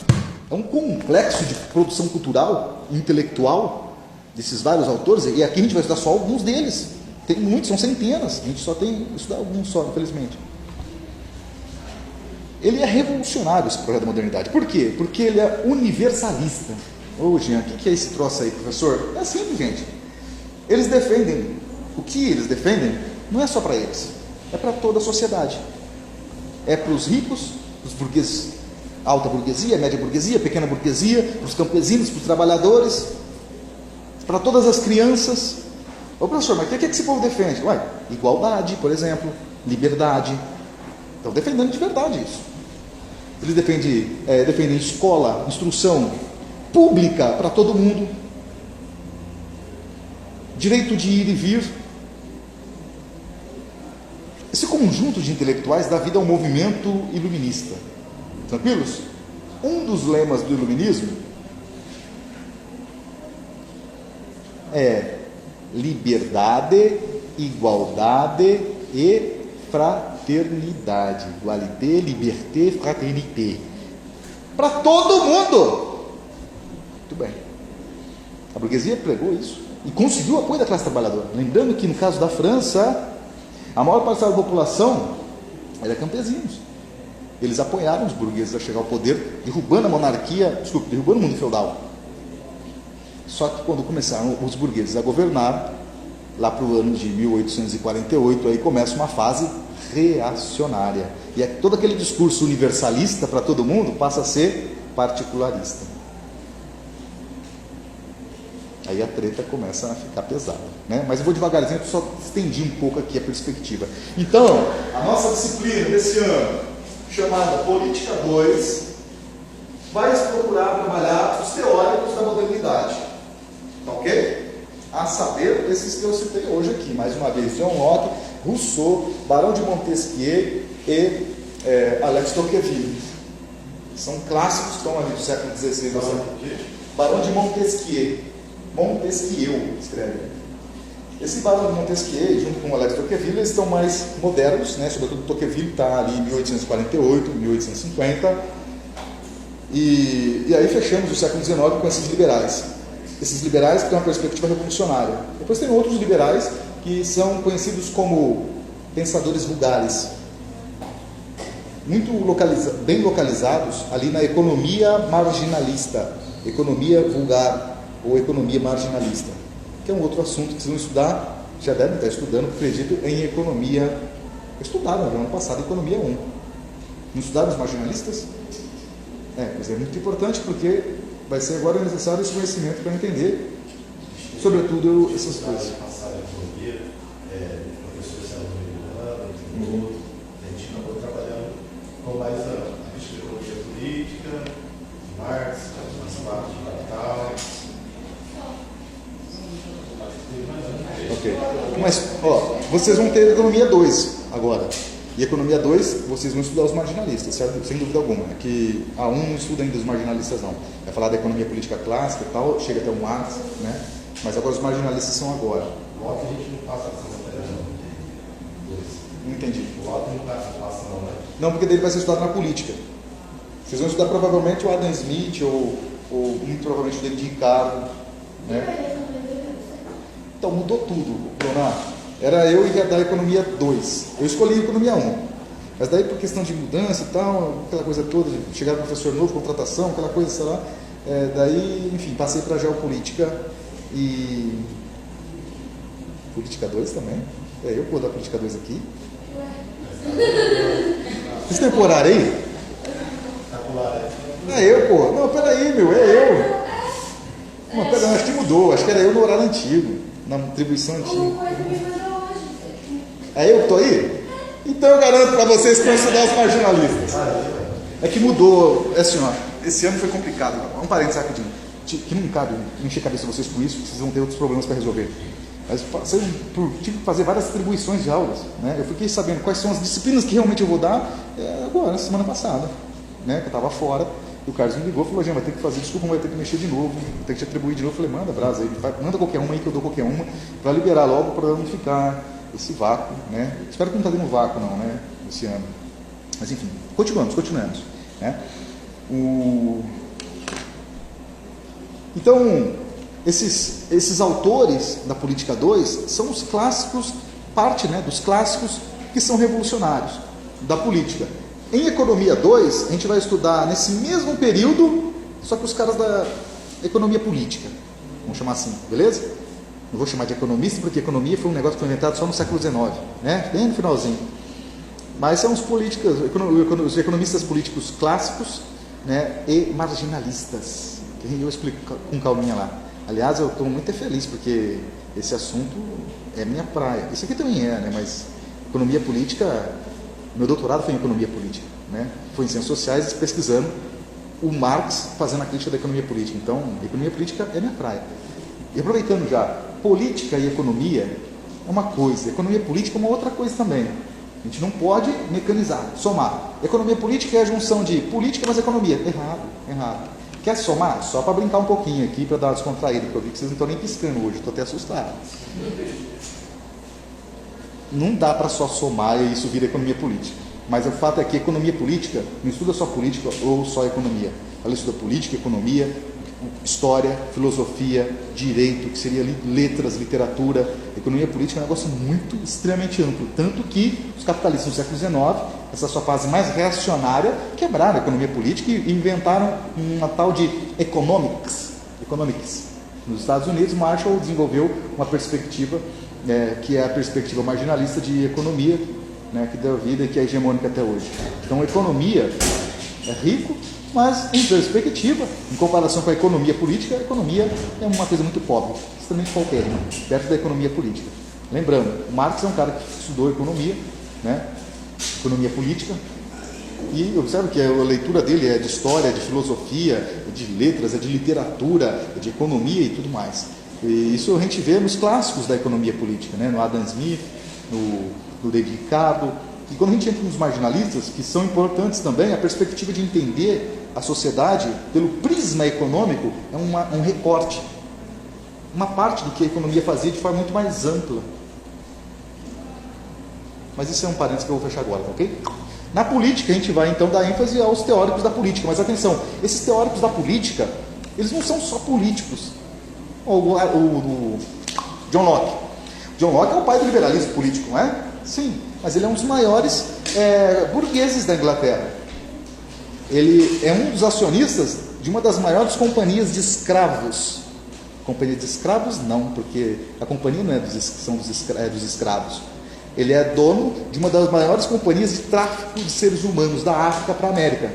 É um complexo de produção cultural, intelectual, desses vários autores, e aqui a gente vai estudar só alguns deles. Tem muitos, são centenas. A gente só tem que estudar alguns só, infelizmente. Ele é revolucionário, esse projeto da modernidade. Por quê? Porque ele é universalista. Ô, Jean, o que é esse troço aí, professor? É simples, gente. Eles defendem, o que eles defendem não é só para eles, é para toda a sociedade. É para os ricos, para os burgueses, alta burguesia, média burguesia, pequena burguesia, para os campesinos, para os trabalhadores, para todas as crianças, Ô professor, mas o que é que esse povo defende? Ué, igualdade, por exemplo, liberdade. Estão defendendo de verdade isso. Eles defendem escola, instrução pública para todo mundo, direito de ir e vir. Esse conjunto de intelectuais dá vida ao movimento iluminista. Tranquilos? Um dos lemas do iluminismo é liberdade, igualdade e fraternidade. Igualité, liberté, fraternité. Para todo mundo. Muito bem. A burguesia pregou isso e conseguiu o apoio da classe trabalhadora. Lembrando que no caso da França, a maior parte da população era campesinos. Eles apoiaram os burgueses a chegar ao poder, derrubando a monarquia, derrubando o mundo feudal. Só que quando começaram os burgueses a governar, lá para o ano de 1848, aí começa uma fase reacionária. E todo aquele discurso universalista para todo mundo passa a ser particularista. Aí a treta começa a ficar pesada, né? Mas eu vou devagarzinho, só estendi um pouco aqui a perspectiva. Então, a nossa disciplina desse ano, chamada Política 2, vai procurar trabalhar os teóricos da modernidade. Tá ok? A saber, esses que eu citei hoje aqui, mais uma vez, John Locke, Rousseau, Barão de Montesquieu e Alex Tocqueville. São clássicos que estão ali do século XVI. Barão de Montesquieu. Montesquieu, escreve. Esse Barão de Montesquieu, junto com o Alex Tocqueville, eles estão mais modernos, né? Sobretudo Tocqueville está ali em 1848, 1850. E aí fechamos o século XIX com esses liberais. Esses liberais que têm uma perspectiva revolucionária. Depois tem outros liberais que são conhecidos como pensadores vulgares. Muito bem localizados ali na economia marginalista, economia vulgar ou economia marginalista, que é um outro assunto que vocês vão estudar, já devem estar estudando, acredito, em economia. Estudaram no ano passado economia 1. Não estudaram os marginalistas? Mas é muito importante porque vai ser agora necessário esse conhecimento para entender, sobretudo, essas coisas. A gente acabou trabalhando com mais a economia política, Marx, as partes de capital. Ok. Mas, vocês vão ter economia 2 agora. E economia 2, vocês vão estudar os marginalistas, certo? Sem dúvida alguma. É que a 1 não estuda ainda os marginalistas, não. Vai falar da economia política clássica e tal, chega até o Marx, né? Mas agora os marginalistas são agora. Logo a gente não passa essa matéria, Não entendi. O Locke não passa não, né? Não, porque dele vai ser estudado na política. Vocês vão estudar provavelmente o Adam Smith ou muito provavelmente o David Ricardo, né? Então mudou tudo, Leonardo. Era eu e ia dar economia 2. Eu escolhi economia 1. Mas daí por questão de mudança e tal, aquela coisa toda, de chegar um professor novo, contratação, aquela coisa, sei lá. Daí, enfim, passei para geopolítica e... Política 2 também. Eu vou dar política 2 aqui. Vocês têm horário aí? Pô. Não, peraí, meu, é eu. Não, peraí, acho que mudou. Acho que era eu no horário antigo, na atribuição antiga. É eu que estou aí? Então eu garanto para vocês que vão estudar os marginalistas. É que mudou, assim, esse ano foi complicado. Um parênteses rapidinho. Que não cabe encher a cabeça de vocês com isso, vocês vão ter outros problemas para resolver. Mas tive que fazer várias atribuições de aulas, né? Eu fiquei sabendo quais são as disciplinas que realmente eu vou dar agora, semana passada, né? Que eu estava fora. E o Carlos me ligou e falou: gente, vai ter que fazer, desculpa, vai ter que mexer de novo, vai ter que te atribuir de novo. Eu falei: manda brasa aí, manda qualquer uma aí que eu dou qualquer uma, para liberar logo, para não ficar esse vácuo, né? Espero que não está dando vácuo não, né? Esse ano. Mas enfim, continuamos, né? Então, esses autores da Política 2 são os clássicos, parte, né, dos clássicos que são revolucionários da política. Em Economia 2, a gente vai estudar nesse mesmo período, só que os caras da economia política, vamos chamar assim, beleza? Não vou chamar de economista, porque economia foi um negócio que foi inventado só no século XIX, né? Bem no finalzinho. Mas são os economistas políticos clássicos, né, e marginalistas, que eu explico com calminha lá. Aliás, eu estou muito feliz porque esse assunto é minha praia. Isso aqui também é, né? Mas economia política, meu doutorado foi em economia política, né? Foi em ciências sociais, pesquisando o Marx fazendo a crítica da economia política. Então, economia política é minha praia. E aproveitando já, política e economia é uma coisa, economia política é uma outra coisa também. A gente não pode mecanizar, somar. Economia política é a junção de política mais economia. Errado, errado. Quer somar? Só para brincar um pouquinho aqui, para dar uma descontraída, porque eu vi que vocês não estão nem piscando hoje, estou até assustado. Não dá para só somar e isso vira economia política. Mas o fato é que economia política não estuda só política ou só economia. Ela estuda política, economia, história, filosofia, direito, que seria letras, literatura. Economia política é um negócio muito, extremamente amplo. Tanto que os capitalistas no século XIX, essa sua fase mais reacionária, quebraram a economia política e inventaram uma tal de economics. Nos Estados Unidos, Marshall desenvolveu uma perspectiva, que é a perspectiva marginalista de economia, né, que deu vida e que é hegemônica até hoje. Então, economia é rico, mas em perspectiva, em comparação com a economia política, a economia é uma coisa muito pobre, extremamente paupérrima, perto da economia política. Lembrando, Marx é um cara que estudou economia, né, economia política, e observe que a leitura dele é de história, de filosofia, é de letras, é de literatura, é de economia e tudo mais. E isso a gente vê nos clássicos da economia política, né, no Adam Smith, no David Ricardo. E quando a gente entra nos marginalistas, que são importantes também, a perspectiva de entender a sociedade pelo prisma econômico é um recorte, uma parte do que a economia fazia de forma muito mais ampla. Mas isso é um parênteses que eu vou fechar agora, tá ok? Na política, a gente vai então dar ênfase aos teóricos da política, mas atenção, esses teóricos da política, eles não são só políticos. O John Locke. John Locke é o pai do liberalismo político, não é? Sim, mas ele é um dos maiores burgueses da Inglaterra. Ele é um dos acionistas de uma das maiores companhias de escravos. Companhia de escravos não, porque a companhia não é dos escravos. Ele é dono de uma das maiores companhias de tráfico de seres humanos da África para a América.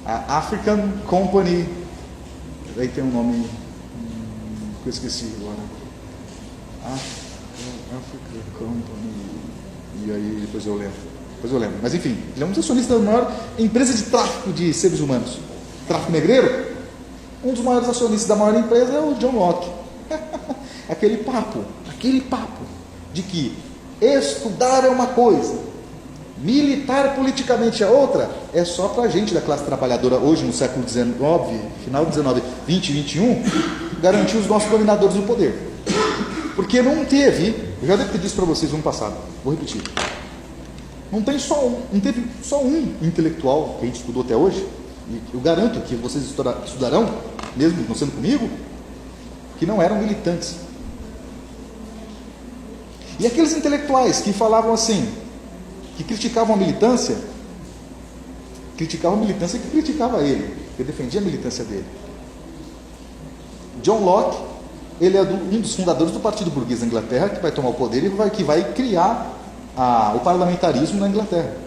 A African Company. Aí tem um nome que eu esqueci agora. African Company. E aí depois eu lembro. Mas enfim, ele é um dos acionistas da maior empresa de tráfico de seres humanos. Tráfico negreiro? Um dos maiores acionistas da maior empresa é o John Locke. Aquele papo de que estudar é uma coisa, militar politicamente é outra, é só para a gente da classe trabalhadora hoje no século XIX, final do XIX, 20 e 21, garantir os nossos dominadores do poder. Porque não teve, eu já devo ter dito para vocês no ano passado, vou repetir, não teve só um intelectual que a gente estudou até hoje, e eu garanto que vocês estudarão, mesmo não sendo comigo, que não eram militantes. E aqueles intelectuais que falavam assim, que criticavam a militância que criticava ele, que defendia a militância dele. John Locke, ele é um dos fundadores do Partido Burguês da Inglaterra, que vai tomar o poder e que vai criar o parlamentarismo na Inglaterra.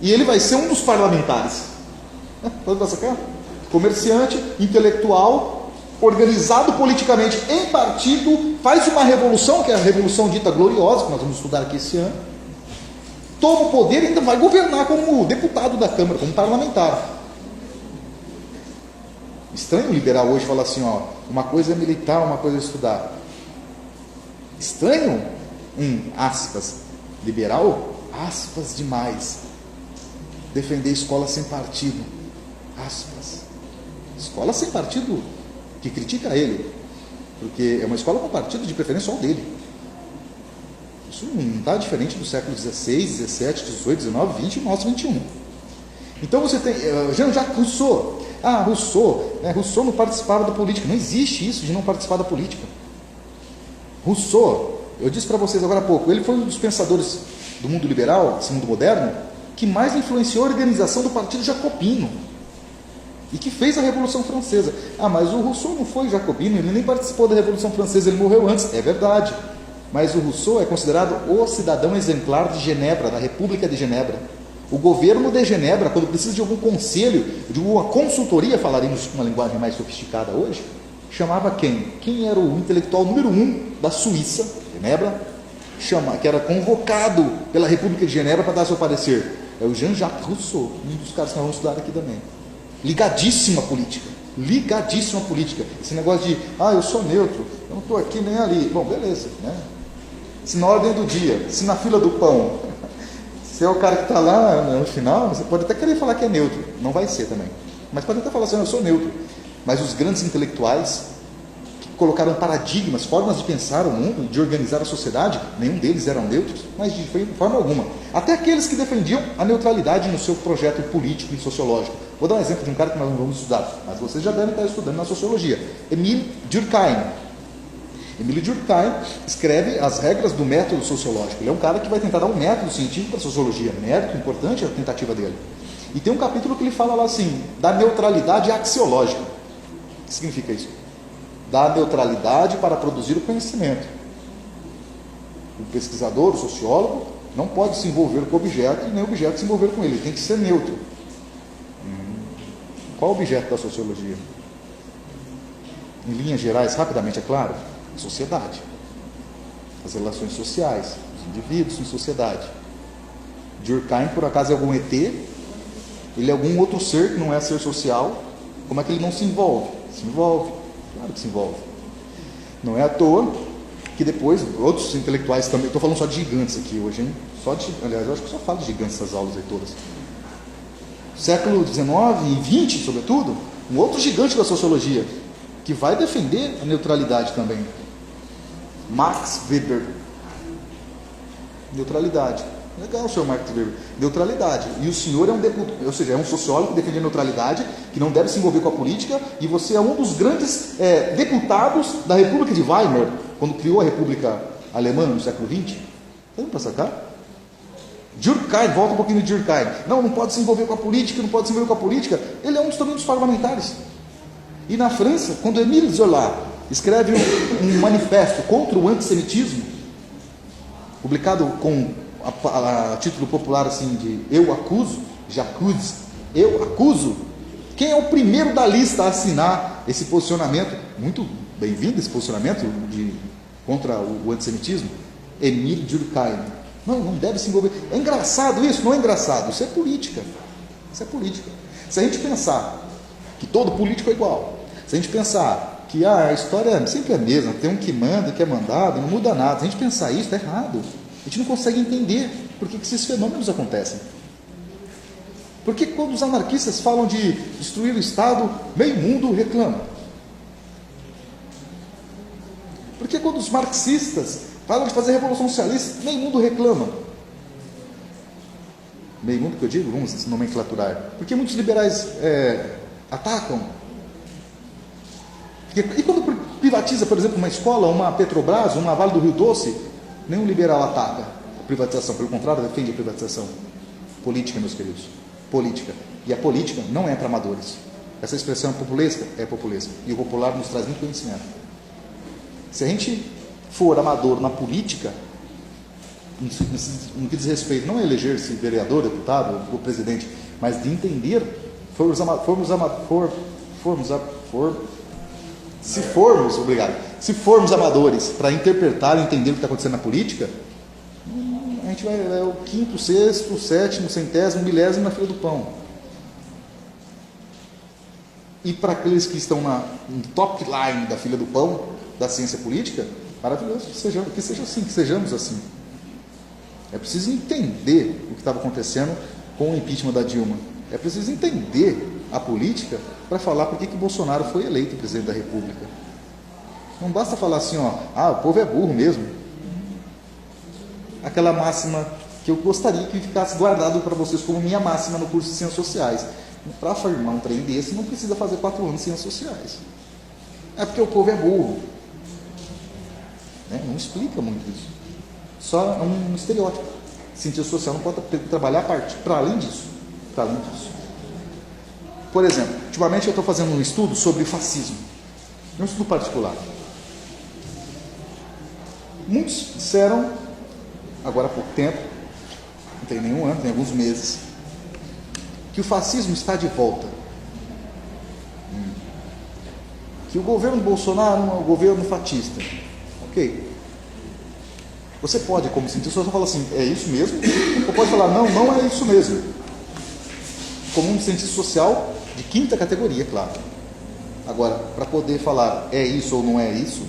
E ele vai ser um dos parlamentares. Pode passar cá? Comerciante, intelectual, organizado politicamente em partido, faz uma revolução, que é a revolução dita gloriosa, que nós vamos estudar aqui esse ano, toma o poder e ainda vai governar como deputado da Câmara, como parlamentar. Estranho o liberal hoje falar assim, ó, uma coisa é militar, uma coisa é estudar. Estranho, aspas, liberal, aspas demais, defender escola sem partido, aspas, escola sem partido, que critica ele, porque é uma escola com partido, de preferência só o dele. Isso não está diferente do século XVI, XVII, XVIII, XIX, XX e nosso XXI. Então você tem Jean-Jacques Rousseau. Rousseau não participava da política. Não existe isso de não participar da política. Rousseau, eu disse para vocês agora há pouco, ele foi um dos pensadores do mundo liberal, desse mundo moderno, que mais influenciou a organização do Partido Jacobino e que fez a Revolução Francesa. Mas o Rousseau não foi jacobino, ele nem participou da Revolução Francesa, ele morreu antes, é verdade. Mas o Rousseau é considerado o cidadão exemplar de Genebra, da República de Genebra. O governo de Genebra, quando precisa de algum conselho, de alguma consultoria, falaremos com uma linguagem mais sofisticada hoje, chamava quem? Quem era o intelectual número 1 da Suíça, Genebra, que era convocado pela República de Genebra para dar seu parecer? É o Jean-Jacques Rousseau, um dos caras que nós vamos estudar aqui também. Ligadíssima à política. Ligadíssima à política. Esse negócio de, eu sou neutro, eu não estou aqui nem ali. Bom, beleza, né? Se na ordem do dia, se na fila do pão, se é o cara que está lá no final, você pode até querer falar que é neutro. Não vai ser também. Mas pode até falar assim, eu sou neutro. Mas os grandes intelectuais que colocaram paradigmas, formas de pensar o mundo, de organizar a sociedade, nenhum deles eram neutros, mas de forma alguma. Até aqueles que defendiam a neutralidade no seu projeto político e sociológico. Vou dar um exemplo de um cara que nós não vamos estudar, mas vocês já devem estar estudando na sociologia. Émile Durkheim. Émile Durkheim escreve as regras do método sociológico. Ele é um cara que vai tentar dar um método científico para a sociologia. Mérito importante a tentativa dele. E tem um capítulo que ele fala lá assim, da neutralidade axiológica. O que significa isso? Da neutralidade para produzir o conhecimento. O pesquisador, o sociólogo, não pode se envolver com o objeto e nem o objeto se envolver com ele. Ele tem que ser neutro. Qual o objeto da sociologia? Em linhas gerais, rapidamente, é claro, a sociedade. As relações sociais, os indivíduos em sociedade. Durkheim, por acaso, é algum ET? Ele é algum outro ser que não é ser social? Como é que ele não se envolve? Se envolve, claro que se envolve. Não é à toa que depois, outros intelectuais também, estou falando só de gigantes aqui hoje, hein? Aliás, eu acho que só falo de gigantes nessas aulas aí todas. Século XIX e XX, sobretudo, um outro gigante da sociologia, que vai defender a neutralidade também. Max Weber. Neutralidade. Legal, senhor Max Weber. Neutralidade. E o senhor é um deputado, ou seja, é um sociólogo que defende a neutralidade, que não deve se envolver com a política, e você é um dos grandes deputados da República de Weimar, quando criou a República Alemã no século XX. Vamos para sacar? Durkheim, volta um pouquinho de Durkheim. Não pode se envolver com a política, não pode se envolver com a política. Ele é um também dos parlamentares. E na França, quando Émile Zola escreve um manifesto contra o antissemitismo, publicado com a título popular assim de Eu acuso, j'accuse, eu acuso. Quem é o primeiro da lista a assinar esse posicionamento? Muito bem-vindo esse posicionamento contra o antissemitismo. Émile Durkheim. Não deve se envolver. É engraçado isso? Não é engraçado. Isso é política. Isso é política. Se a gente pensar que todo político é igual, se a gente pensar que a história sempre é a mesma, tem um que manda e que é mandado, não muda nada, se a gente pensar isso, está errado. A gente não consegue entender por que esses fenômenos acontecem. Porque quando os anarquistas falam de destruir o Estado, meio mundo reclama. Porque quando os marxistas falam de fazer revolução socialista, meio mundo reclama. Meio mundo que eu digo, vamos nomenclaturar. Porque muitos liberais atacam. E quando privatiza, por exemplo, uma escola, uma Petrobras, uma Vale do Rio Doce, nenhum liberal ataca a privatização, pelo contrário, defende a privatização. Política, meus queridos. Política. E a política não é para amadores. Essa expressão populesca é populesca. E o popular nos traz muito conhecimento. Se a gente for amador na política, no que diz respeito não a eleger-se vereador, deputado ou presidente, mas de entender, se formos amadores para interpretar e entender o que está acontecendo na política, a gente vai o quinto, sexto, sétimo, centésimo, milésimo na fila do pão. E para aqueles que estão no top line da fila do pão da ciência política, maravilhoso que seja assim, que sejamos assim. É preciso entender o que estava acontecendo com o impeachment da Dilma. É preciso entender a política para falar por que Bolsonaro foi eleito presidente da República. Não basta falar assim, o povo é burro mesmo. Aquela máxima que eu gostaria que ficasse guardado para vocês como minha máxima no curso de Ciências Sociais. Para afirmar um trem desse, não precisa fazer 4 anos de Ciências Sociais. É porque o povo é burro. Não explica muito isso. Só é um estereótipo. Ciência social não pode trabalhar para além disso. Para além disso. Por exemplo, ultimamente eu estou fazendo um estudo sobre fascismo. Um estudo particular. Muitos disseram, agora há pouco tempo, não tem nenhum ano, tem alguns meses, que o fascismo está de volta. que o governo Bolsonaro é um governo fascista. Ok. Você pode, como cientista, só falar assim, é isso mesmo? Ou pode falar, não, não é isso mesmo. Como um cientista social de quinta categoria, claro. Agora, para poder falar é isso ou não é isso,